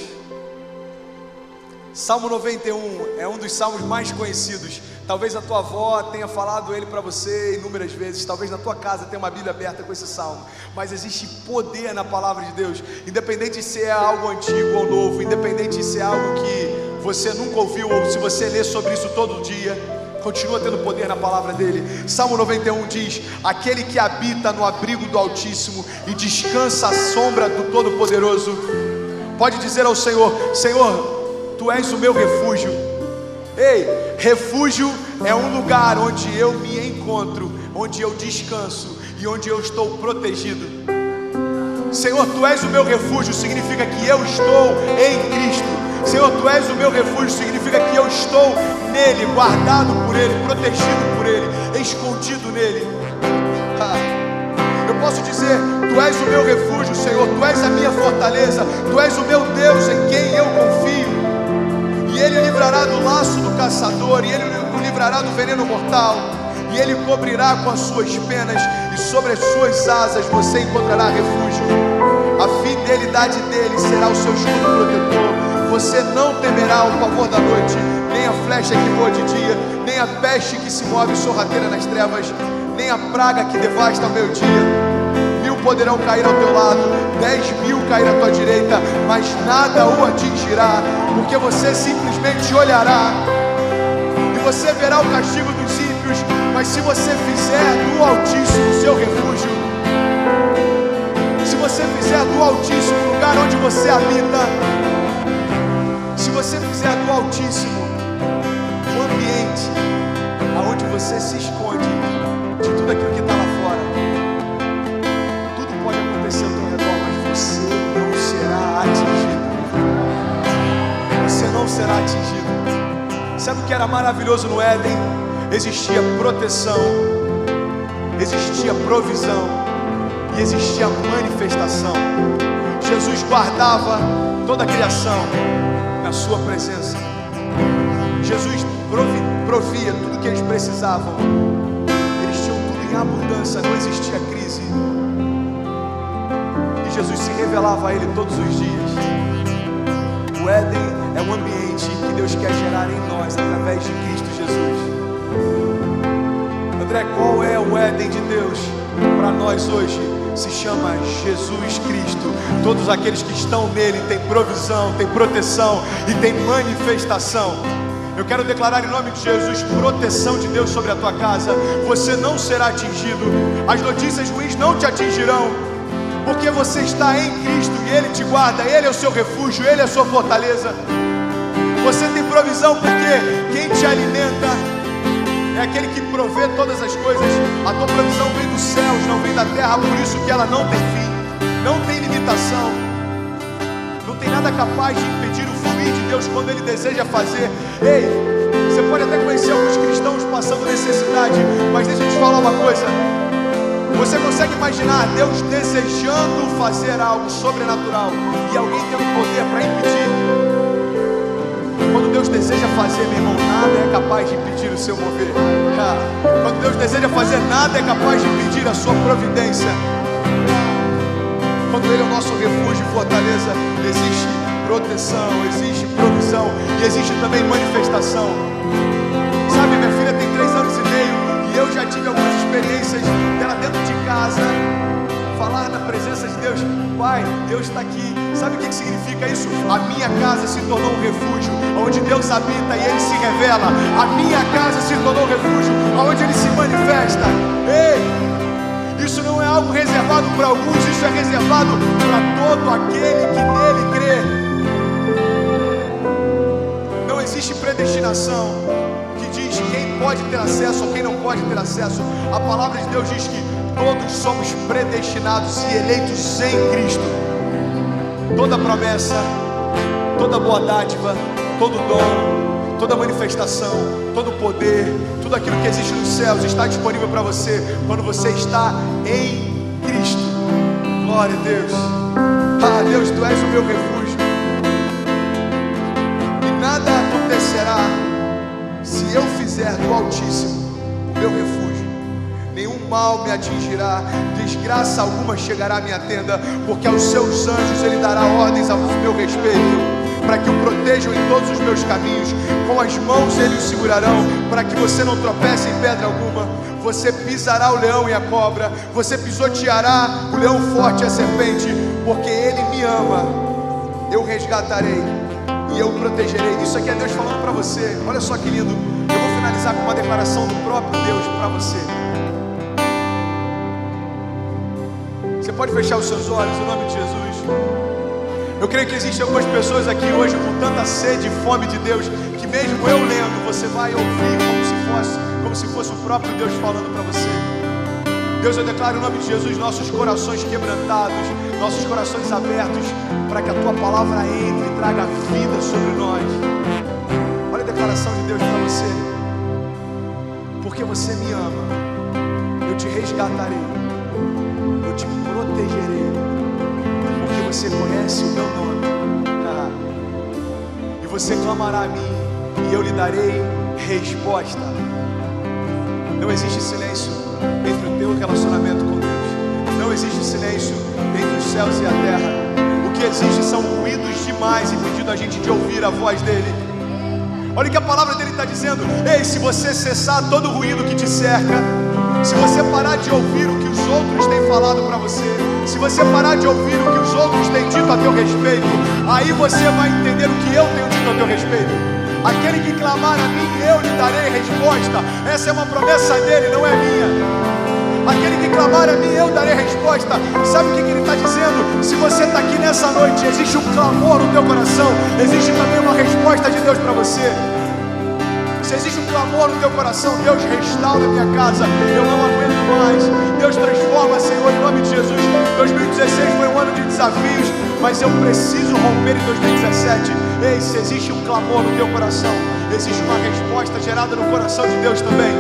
Salmo 91 é um dos salmos mais conhecidos. Talvez a tua avó tenha falado ele para você inúmeras vezes. Talvez na tua casa tenha uma Bíblia aberta com esse salmo. Mas existe poder na palavra de Deus. Independente se é algo antigo ou novo, independente se é algo que você nunca ouviu, ou se você lê sobre isso todo dia, continua tendo poder na palavra dele. Salmo 91 diz: aquele que habita no abrigo do Altíssimo e descansa à sombra do Todo-Poderoso, pode dizer ao Senhor: Senhor, Tu és o meu refúgio. Ei, refúgio é um lugar onde eu me encontro, onde eu descanso e onde eu estou protegido. Senhor, Tu és o meu refúgio significa que eu estou em Cristo. Senhor, Tu és o meu refúgio significa que eu estou nele, guardado por Ele, protegido por Ele, escondido nele. Eu posso dizer: Tu és o meu refúgio, Senhor, Tu és a minha fortaleza, Tu és o meu Deus em quem eu confio. E Ele o livrará do laço do caçador, e Ele o livrará do veneno mortal, e Ele cobrirá com as suas penas, e sobre as suas asas você encontrará refúgio. A fidelidade dele será o seu escudo protetor. Você não temerá o pavor da noite, nem a flecha que voa de dia, nem a peste que se move sorrateira nas trevas, nem a praga que devasta ao meio-dia. 1000 poderão cair ao teu lado, 10.000 cair à tua direita, mas nada o atingirá, porque você simplesmente olhará e você verá o castigo dos ímpios. Mas se você fizer do Altíssimo seu refúgio, se você fizer do Altíssimo o lugar onde você habita, se você fizer do Altíssimo o ambiente aonde você se esconde de tudo aquilo que está lá fora, tudo pode acontecer ao teu redor, mas você não será atingido. Você não será atingido. Sabe o que era maravilhoso no Éden? Existia proteção, existia provisão e existia manifestação. Jesus guardava toda a criação na sua presença. Jesus provia tudo que eles precisavam. Eles tinham tudo em abundância, não existia crise. E Jesus se revelava a ele todos os dias. O Éden é um ambiente que Deus quer gerar em nós através de Cristo Jesus. André, qual é o Éden de Deus para nós hoje? Se chama Jesus Cristo. Todos aqueles que estão nele têm provisão, têm proteção e têm manifestação. Eu quero declarar em nome de Jesus proteção de Deus sobre a tua casa. Você não será atingido, as notícias ruins não te atingirão, porque você está em Cristo e Ele te guarda. Ele é o seu refúgio, Ele é a sua fortaleza. Você tem provisão porque quem te alimenta é aquele que provê todas as coisas. A tua provisão vem dos céus, não vem da terra. Por isso que ela não tem fim, não tem limitação. Não tem nada capaz de impedir o fluir de Deus quando Ele deseja fazer. Ei, você pode até conhecer alguns cristãos passando necessidade, mas deixa eu te falar uma coisa. Você consegue imaginar Deus desejando fazer algo sobrenatural e alguém tendo poder para impedir? Quando Deus deseja fazer, meu irmão, nada é capaz de impedir o seu mover. Quando Deus deseja fazer, nada é capaz de impedir a sua providência. Quando Ele é o nosso refúgio e fortaleza, existe proteção, existe provisão e existe também manifestação. Sabe, minha filha tem 3 anos e meio e eu já tive algumas experiências dela dentro de casa, falar na presença de Deus. Pai, Deus está aqui. Sabe o que significa isso? A minha casa se tornou um refúgio, onde Deus habita e Ele se revela. A minha casa se tornou um refúgio, onde Ele se manifesta. Ei, isso não é algo reservado para alguns, isso é reservado para todo aquele que nele crê. Não existe predestinação que diz quem pode ter acesso ou quem não pode ter acesso. A palavra de Deus diz que todos somos predestinados e eleitos em Cristo. Toda promessa, toda boa dádiva, todo dom, toda manifestação, todo poder, tudo aquilo que existe nos céus está disponível para você quando você está em Cristo. Glória a Deus. Ah, Deus, Tu és o meu refúgio. E nada acontecerá se eu fizer do Altíssimo o meu refúgio. Nenhum mal me atingirá, desgraça alguma chegará à minha tenda, porque aos seus anjos Ele dará ordens ao meu respeito, para que o protejam em todos os meus caminhos. Com as mãos Ele o segurarão, para que você não tropece em pedra alguma. Você pisará o leão e a cobra, você pisoteará o leão forte e a serpente, porque Ele me ama. Eu resgatarei e eu o protegerei. Isso aqui é Deus falando para você. Olha só que lindo. Eu vou finalizar com uma declaração do próprio Deus para você. Você pode fechar os seus olhos em nome de Jesus. Eu creio que existem algumas pessoas aqui hoje com tanta sede e fome de Deus, que mesmo eu lendo, você vai ouvir como se fosse o próprio Deus falando para você. Deus, eu declaro em nome de Jesus nossos corações quebrantados, nossos corações abertos, para que a Tua palavra entre e traga vida sobre nós. Olha a declaração de Deus para você. Porque você me ama, eu te resgatarei, eu te protegerei, porque você conhece o meu nome. E você clamará a mim e eu lhe darei resposta. Não existe silêncio entre o teu relacionamento com Deus. Não existe silêncio entre os céus e a terra. O que existe são ruídos demais impedindo a gente de ouvir a voz dele. Olha o que a palavra dele está dizendo. Ei, se você cessar todo o ruído que te cerca, se você parar de ouvir o que os outros têm falado para você, se você parar de ouvir o que os outros têm dito a teu respeito, aí você vai entender o que eu tenho dito a teu respeito. Aquele que clamar a mim, eu lhe darei resposta. Essa é uma promessa dele, não é minha. Aquele que clamar a mim, eu darei resposta. Sabe o que ele está dizendo? Se você está aqui nessa noite, existe um clamor no teu coração, existe também uma resposta de Deus para você. Se existe um clamor no teu coração, Deus restaura a minha casa, eu não aguento mais. Deus transforma, Senhor, em nome de Jesus. 2016 foi um ano de desafios, mas eu preciso romper em 2017. Ei, se existe um clamor no teu coração, existe uma resposta gerada no coração de Deus também.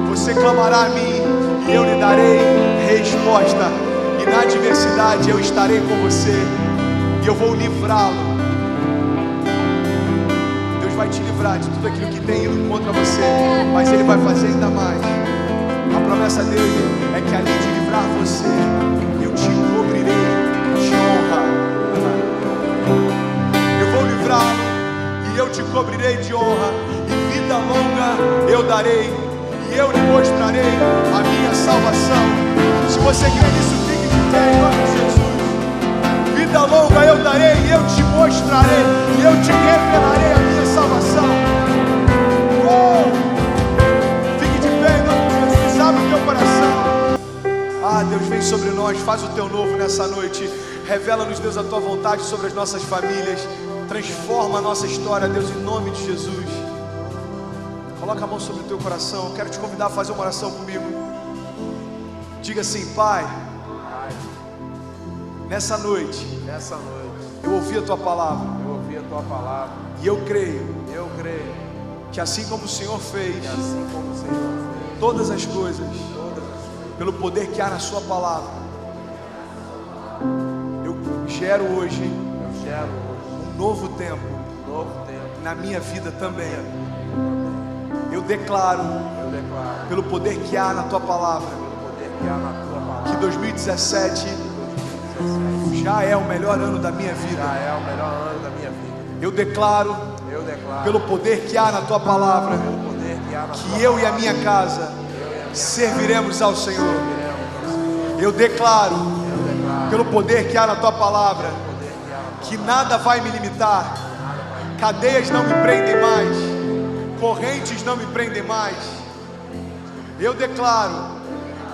Você clamará a mim e eu lhe darei resposta. E na adversidade eu estarei com você e eu vou livrá-lo. Deus vai te livrar de tudo aquilo que tem ido contra você, mas Ele vai fazer ainda mais. A promessa dele é que além de livrar você, eu te cobrirei de honra. Eu vou livrá-lo e eu te cobrirei de honra, e vida longa eu darei, e e eu lhe mostrarei a minha salvação. Se você crê nisso, fique de pé em nome de Jesus. Vida longa eu darei, e eu te mostrarei, e eu te revelarei a minha salvação. Fique de pé em nome de Jesus, abre o teu coração. Ah, Deus, vem sobre nós, faz o teu novo nessa noite. Revela-nos, Deus, a tua vontade sobre as nossas famílias. Transforma a nossa história, Deus, em nome de Jesus. Coloca a mão sobre o teu coração. Quero te convidar a fazer uma oração comigo. Diga assim: Pai, nessa noite eu ouvi a tua palavra, e eu creio que assim como o Senhor fez todas as coisas pelo poder que há na sua palavra, eu gero hoje um novo tempo na minha vida também. Eu declaro pelo poder que há na tua palavra que 2017 já é o melhor ano da minha vida. Eu declaro pelo poder que há na tua palavra que eu e a minha casa serviremos ao Senhor. Eu declaro pelo poder que há na tua palavra que nada vai me limitar, cadeias não me prendem mais, correntes não me prendem mais. Eu declaro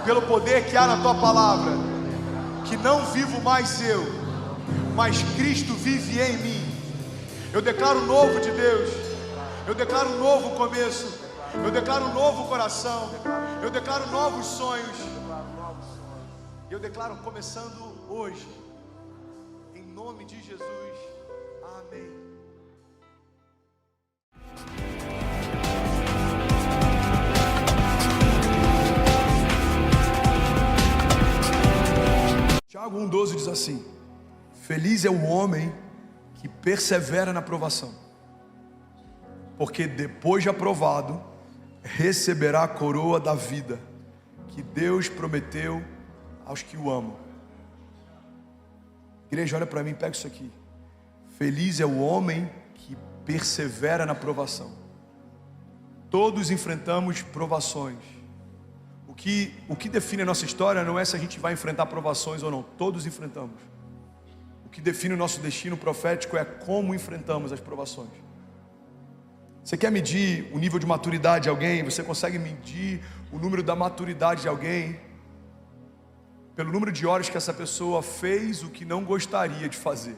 pelo poder que há na tua palavra que não vivo mais eu, mas Cristo vive em mim. Eu declaro o novo de Deus, eu declaro um novo começo, eu declaro um novo coração, eu declaro novos sonhos, eu declaro começando hoje, em nome de Jesus. Amém. Tiago 1,12 diz assim: feliz é o homem que persevera na provação, porque depois de aprovado, receberá a coroa da vida que Deus prometeu aos que o amam. Igreja, olha para mim, pega isso aqui. Feliz é o homem que persevera na provação. Todos enfrentamos provações. O que define a nossa história não é se a gente vai enfrentar provações ou não. Todos enfrentamos. O que define o nosso destino profético é como enfrentamos as provações. Você quer medir o nível de maturidade de alguém? Você consegue medir o número da maturidade de alguém pelo número de horas que essa pessoa fez o que não gostaria de fazer.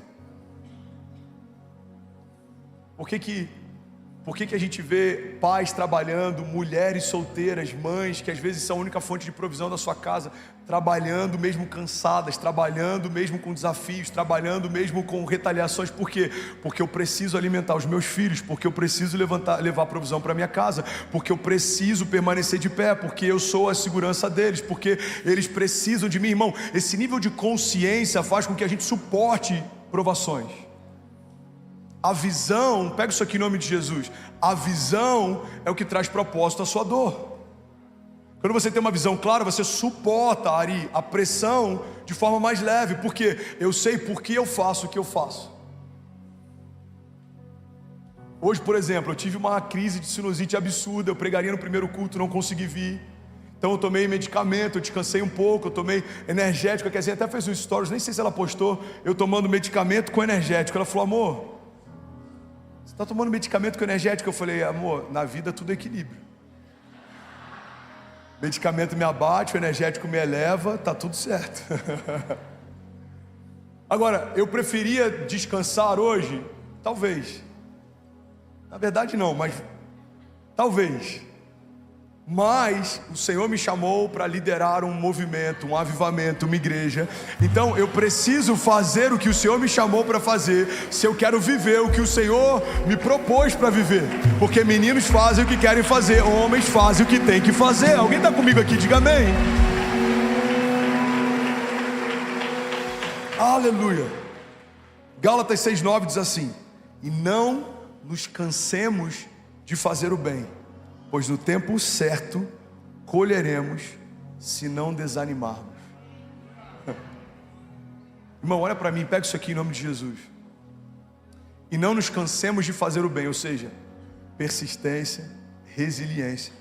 Por que a gente vê pais trabalhando, mulheres solteiras, mães que às vezes são a única fonte de provisão da sua casa, trabalhando mesmo cansadas, trabalhando mesmo com desafios, trabalhando mesmo com retaliações? Por quê? Porque eu preciso alimentar os meus filhos, porque eu preciso levar provisão para minha casa, porque eu preciso permanecer de pé, porque eu sou a segurança deles, porque eles precisam de mim. Irmão, esse nível de consciência faz com que a gente suporte provações. A visão, pega isso aqui em nome de Jesus, a visão é o que traz propósito à sua dor. Quando você tem uma visão clara, você suporta, Ari, a pressão de forma mais leve, porque eu sei por que eu faço o que eu faço. Hoje, por exemplo, eu tive uma crise de sinusite absurda, eu pregaria no primeiro culto, não consegui vir. Então eu tomei medicamento, eu descansei um pouco, eu tomei energético, quer dizer, até fez um stories, nem sei se ela postou, eu tomando medicamento com energético. Ela falou: amor, você está tomando medicamento com energético? Eu falei: amor, na vida tudo é equilíbrio. Medicamento me abate, o energético me eleva, tá tudo certo. Agora, eu preferia descansar hoje? Talvez. Na verdade não, mas talvez. Mas o Senhor me chamou para liderar um movimento, um avivamento, uma igreja. Então eu preciso fazer o que o Senhor me chamou para fazer, se eu quero viver o que o Senhor me propôs para viver. Porque meninos fazem o que querem fazer, homens fazem o que tem que fazer. Alguém está comigo aqui? Diga amém. Aleluia. Gálatas 6,9 diz assim: e não nos cansemos de fazer o bem, pois no tempo certo colheremos, se não desanimarmos. Irmão, olha para mim, pega isso aqui em nome de Jesus. E não nos cansemos de fazer o bem, ou seja, persistência, resiliência.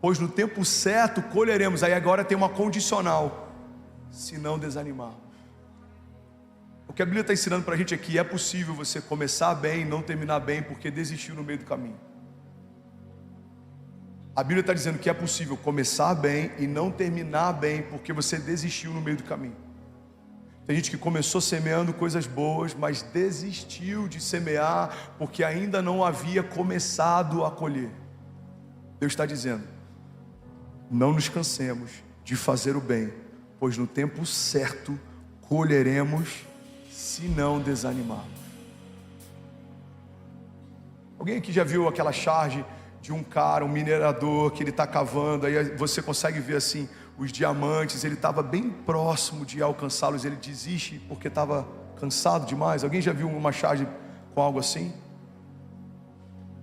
pois no tempo certo colheremos. Aí agora tem uma condicional: se não desanimar. O que a Bíblia está ensinando para a gente aqui: é possível você começar bem e não terminar bem porque desistiu no meio do caminho. A Bíblia está dizendo que é possível começar bem e não terminar bem porque você desistiu no meio do caminho. Tem gente que começou semeando coisas boas, mas desistiu de semear porque ainda não havia começado a colher. Deus está dizendo: não nos cansemos de fazer o bem, pois no tempo certo colheremos, se não desanimarmos. Alguém aqui já viu aquela charge de um cara, um minerador, que ele está cavando, aí você consegue ver assim os diamantes, ele estava bem próximo de alcançá-los, ele desiste porque estava cansado demais? Alguém já viu uma charge com algo assim?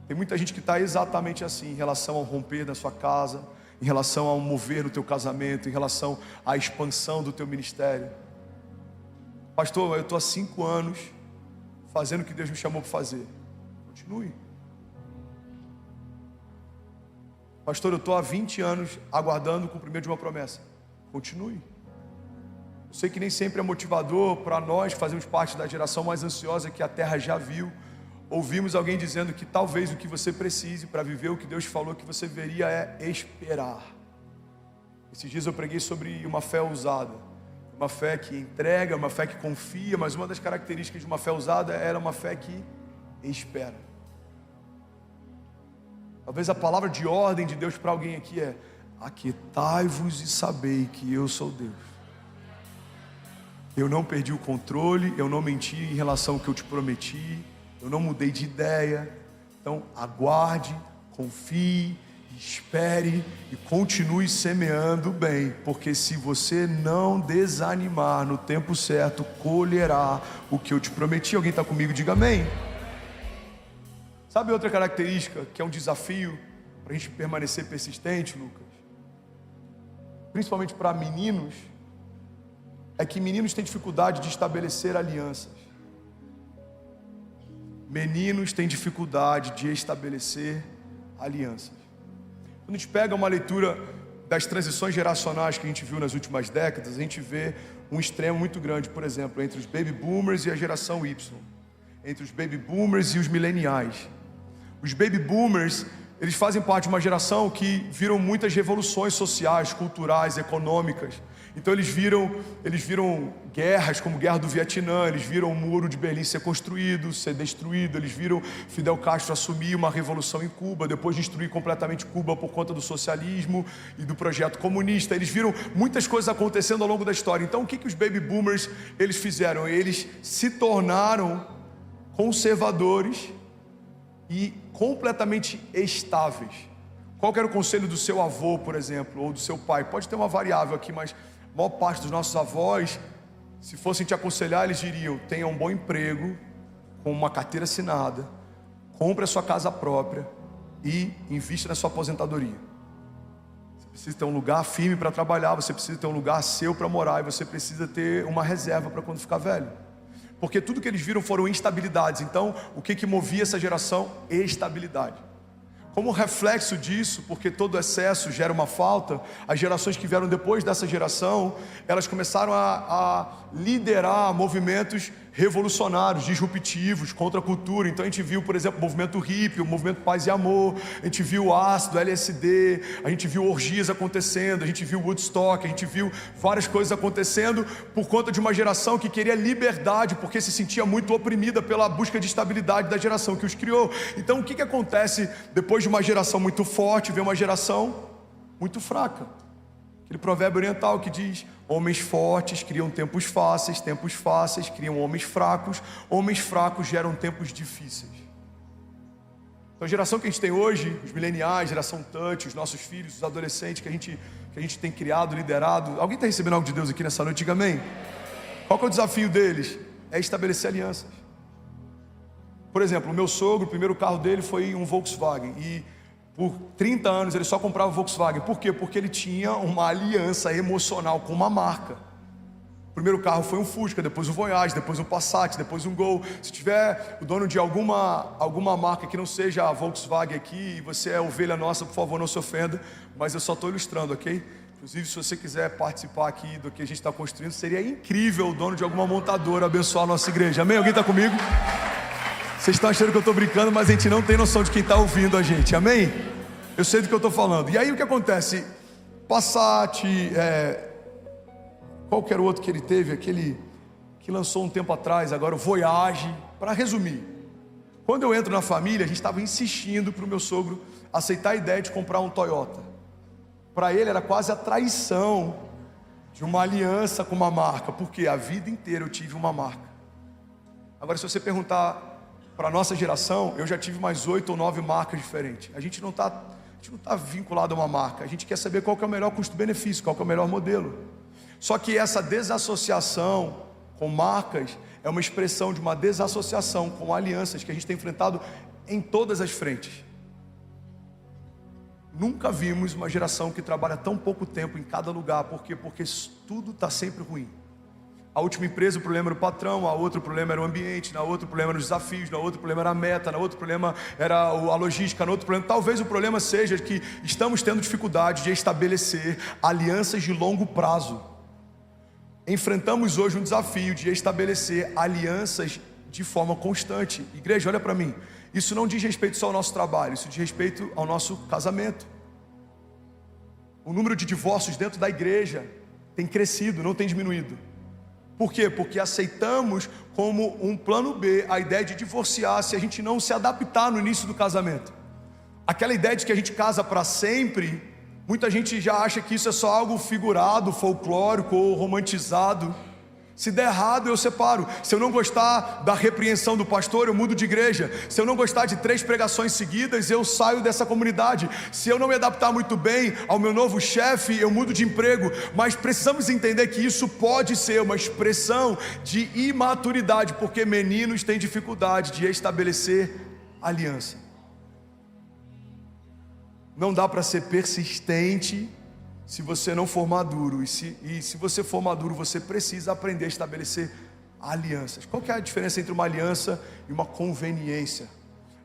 Tem muita gente que está exatamente assim em relação ao romper da sua casa, em relação ao mover no teu casamento, em relação à expansão do teu ministério. Pastor, eu estou há 5 anos fazendo o que Deus me chamou para fazer. Continue. Pastor, eu estou há 20 anos aguardando o cumprimento de uma promessa. Continue. Eu sei que nem sempre é motivador para nós que fazemos parte da geração mais ansiosa que a terra já viu. Ouvimos alguém dizendo que talvez o que você precise para viver o que Deus falou que você deveria é esperar. Esses dias eu preguei sobre uma fé ousada, uma fé que entrega, uma fé que confia, mas uma das características de uma fé ousada era uma fé que espera. Talvez a palavra de ordem de Deus para alguém aqui é: aquietai-vos e sabei que eu sou Deus. Eu não perdi o controle, eu não menti em relação ao que eu te prometi, eu não mudei de ideia. Então aguarde, confie, espere e continue semeando bem, porque se você não desanimar, no tempo certo colherá o que eu te prometi. Alguém está comigo? Diga amém. Sabe outra característica que é um desafio para a gente permanecer persistente, Lucas? Principalmente para meninos, é que meninos têm dificuldade de estabelecer alianças. Meninos têm dificuldade de estabelecer alianças. Quando a gente pega uma leitura das transições geracionais que a gente viu nas últimas décadas, a gente vê um extremo muito grande, por exemplo, entre os baby boomers e a geração Y, entre os baby boomers e os mileniais. Os baby boomers, eles fazem parte de uma geração que viram muitas revoluções sociais, culturais, econômicas. Então eles viram guerras como a Guerra do Vietnã, eles viram o Muro de Berlim ser construído, ser destruído, eles viram Fidel Castro assumir uma revolução em Cuba, depois destruir completamente Cuba por conta do socialismo e do projeto comunista. Eles viram muitas coisas acontecendo ao longo da história. Então o que os baby boomers eles fizeram? Eles se tornaram conservadores e completamente estáveis. Qual que era o conselho do seu avô, por exemplo, ou do seu pai? Pode ter uma variável aqui, mas a maior parte dos nossos avós, se fossem te aconselhar, eles diriam: tenha um bom emprego, com uma carteira assinada, compre a sua casa própria e invista na sua aposentadoria. Você precisa ter um lugar firme para trabalhar, você precisa ter um lugar seu para morar, e você precisa ter uma reserva para quando ficar velho. Porque tudo que eles viram foram instabilidades. Então, o que movia essa geração? Estabilidade. Como reflexo disso, porque todo excesso gera uma falta, as gerações que vieram depois dessa geração, elas começaram a liderar movimentos revolucionários, disruptivos, contra a cultura. Então a gente viu, por exemplo, o movimento hippie, o movimento Paz e Amor, a gente viu o ácido, LSD, a gente viu orgias acontecendo, a gente viu Woodstock, a gente viu várias coisas acontecendo por conta de uma geração que queria liberdade, porque se sentia muito oprimida pela busca de estabilidade da geração que os criou. Então o que acontece depois de uma geração muito forte, vem uma geração muito fraca? Aquele provérbio oriental que diz: homens fortes criam tempos fáceis criam homens fracos geram tempos difíceis. Então a geração que a gente tem hoje, os mileniais, geração touch, os nossos filhos, os adolescentes que a gente tem criado, liderado. Alguém está recebendo algo de Deus aqui nessa noite? Diga amém. Qual que é o desafio deles? É estabelecer alianças. Por exemplo, o meu sogro, o primeiro carro dele foi um Volkswagen, e por 30 anos ele só comprava Volkswagen. Por quê? Porque ele tinha uma aliança emocional com uma marca. primeiro carro foi um Fusca, depois um Voyage, depois um Passat, depois um Gol. Se tiver o dono de alguma marca que não seja a Volkswagen aqui, e você é ovelha nossa, por favor, não se ofenda, mas eu só estou ilustrando, ok? Inclusive, se você quiser participar aqui do que a gente está construindo, seria incrível o dono de alguma montadora abençoar a nossa igreja. Amém? Alguém está comigo? Vocês estão achando que eu estou brincando, mas a gente não tem noção de quem está ouvindo a gente. Amém? Eu sei do que eu estou falando. E aí o que acontece? Passat, qual era o outro que ele teve? Aquele que lançou um tempo atrás, agora o Voyage. Para resumir, quando eu entro na família, a gente estava insistindo para o meu sogro aceitar a ideia de comprar um Toyota. Para ele era quase a traição de uma aliança com uma marca, porque a vida inteira eu tive uma marca. Agora, se você perguntar para a nossa geração, eu já tive mais 8 ou 9 marcas diferentes. A gente não está vinculado a uma marca, a gente quer saber qual que é o melhor custo-benefício, qual que é o melhor modelo. Só que essa desassociação com marcas é uma expressão de uma desassociação com alianças que a gente tem enfrentado em todas as frentes. Nunca vimos uma geração que trabalha tão pouco tempo em cada lugar. Por quê? Porque tudo está sempre ruim. A última empresa, o problema era o patrão, a outro problema era o ambiente, na outro problema eram os desafios, na outro problema era a meta, na outro problema era a logística, na outro problema... Talvez o problema seja que estamos tendo dificuldade de estabelecer alianças de longo prazo. Enfrentamos hoje um desafio de estabelecer alianças de forma constante. Igreja, olha para mim. Isso não diz respeito só ao nosso trabalho, isso diz respeito ao nosso casamento. O número de divórcios dentro da igreja tem crescido, não tem diminuído. Por quê? Porque aceitamos como um plano B a ideia de divorciar se a gente não se adaptar no início do casamento. Aquela ideia de que a gente casa para sempre, muita gente já acha que isso é só algo figurado, folclórico ou romantizado. Se der errado, eu separo. Se eu não gostar da repreensão do pastor, eu mudo de igreja. Se eu não gostar de 3 pregações seguidas, eu saio dessa comunidade. Se eu não me adaptar muito bem ao meu novo chefe, eu mudo de emprego. Mas precisamos entender que isso pode ser uma expressão de imaturidade, porque meninos têm dificuldade de estabelecer aliança. Não dá para ser persistente se você não for maduro, e se você for maduro, você precisa aprender a estabelecer alianças. Qual que é a diferença entre uma aliança e uma conveniência?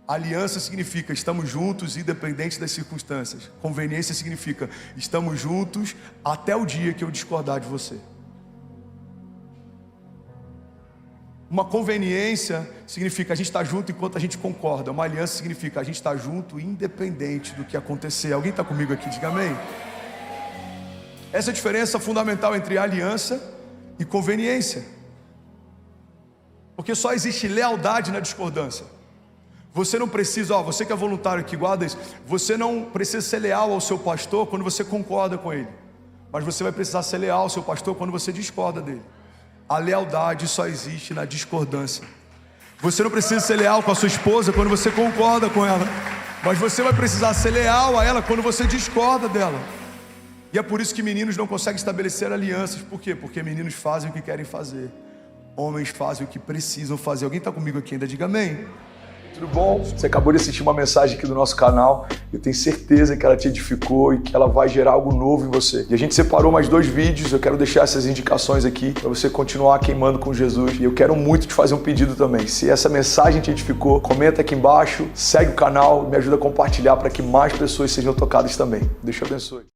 Aliança significa estamos juntos independente das circunstâncias. Conveniência significa estamos juntos até o dia que eu discordar de você. Uma conveniência significa a gente está junto enquanto a gente concorda. Uma aliança significa a gente está junto independente do que acontecer. Alguém está comigo aqui? Diga amém. Essa é a diferença fundamental entre aliança e conveniência. Porque só existe lealdade na discordância. Você não precisa, você que é voluntário aqui, guarda isso. Você não precisa ser leal ao seu pastor quando você concorda com ele. Mas você vai precisar ser leal ao seu pastor quando você discorda dele. A lealdade só existe na discordância. Você não precisa ser leal com a sua esposa quando você concorda com ela. Mas você vai precisar ser leal a ela quando você discorda dela. E é por isso que meninos não conseguem estabelecer alianças. Por quê? Porque meninos fazem o que querem fazer. Homens fazem o que precisam fazer. Alguém está comigo aqui ainda? Diga amém. Tudo bom? Você acabou de assistir uma mensagem aqui do nosso canal. Eu tenho certeza que ela te edificou e que ela vai gerar algo novo em você. E a gente separou mais 2 vídeos. Eu quero deixar essas indicações aqui para você continuar queimando com Jesus. E eu quero muito te fazer um pedido também. Se essa mensagem te edificou, comenta aqui embaixo, segue o canal, me ajuda a compartilhar para que mais pessoas sejam tocadas também. Deus te abençoe.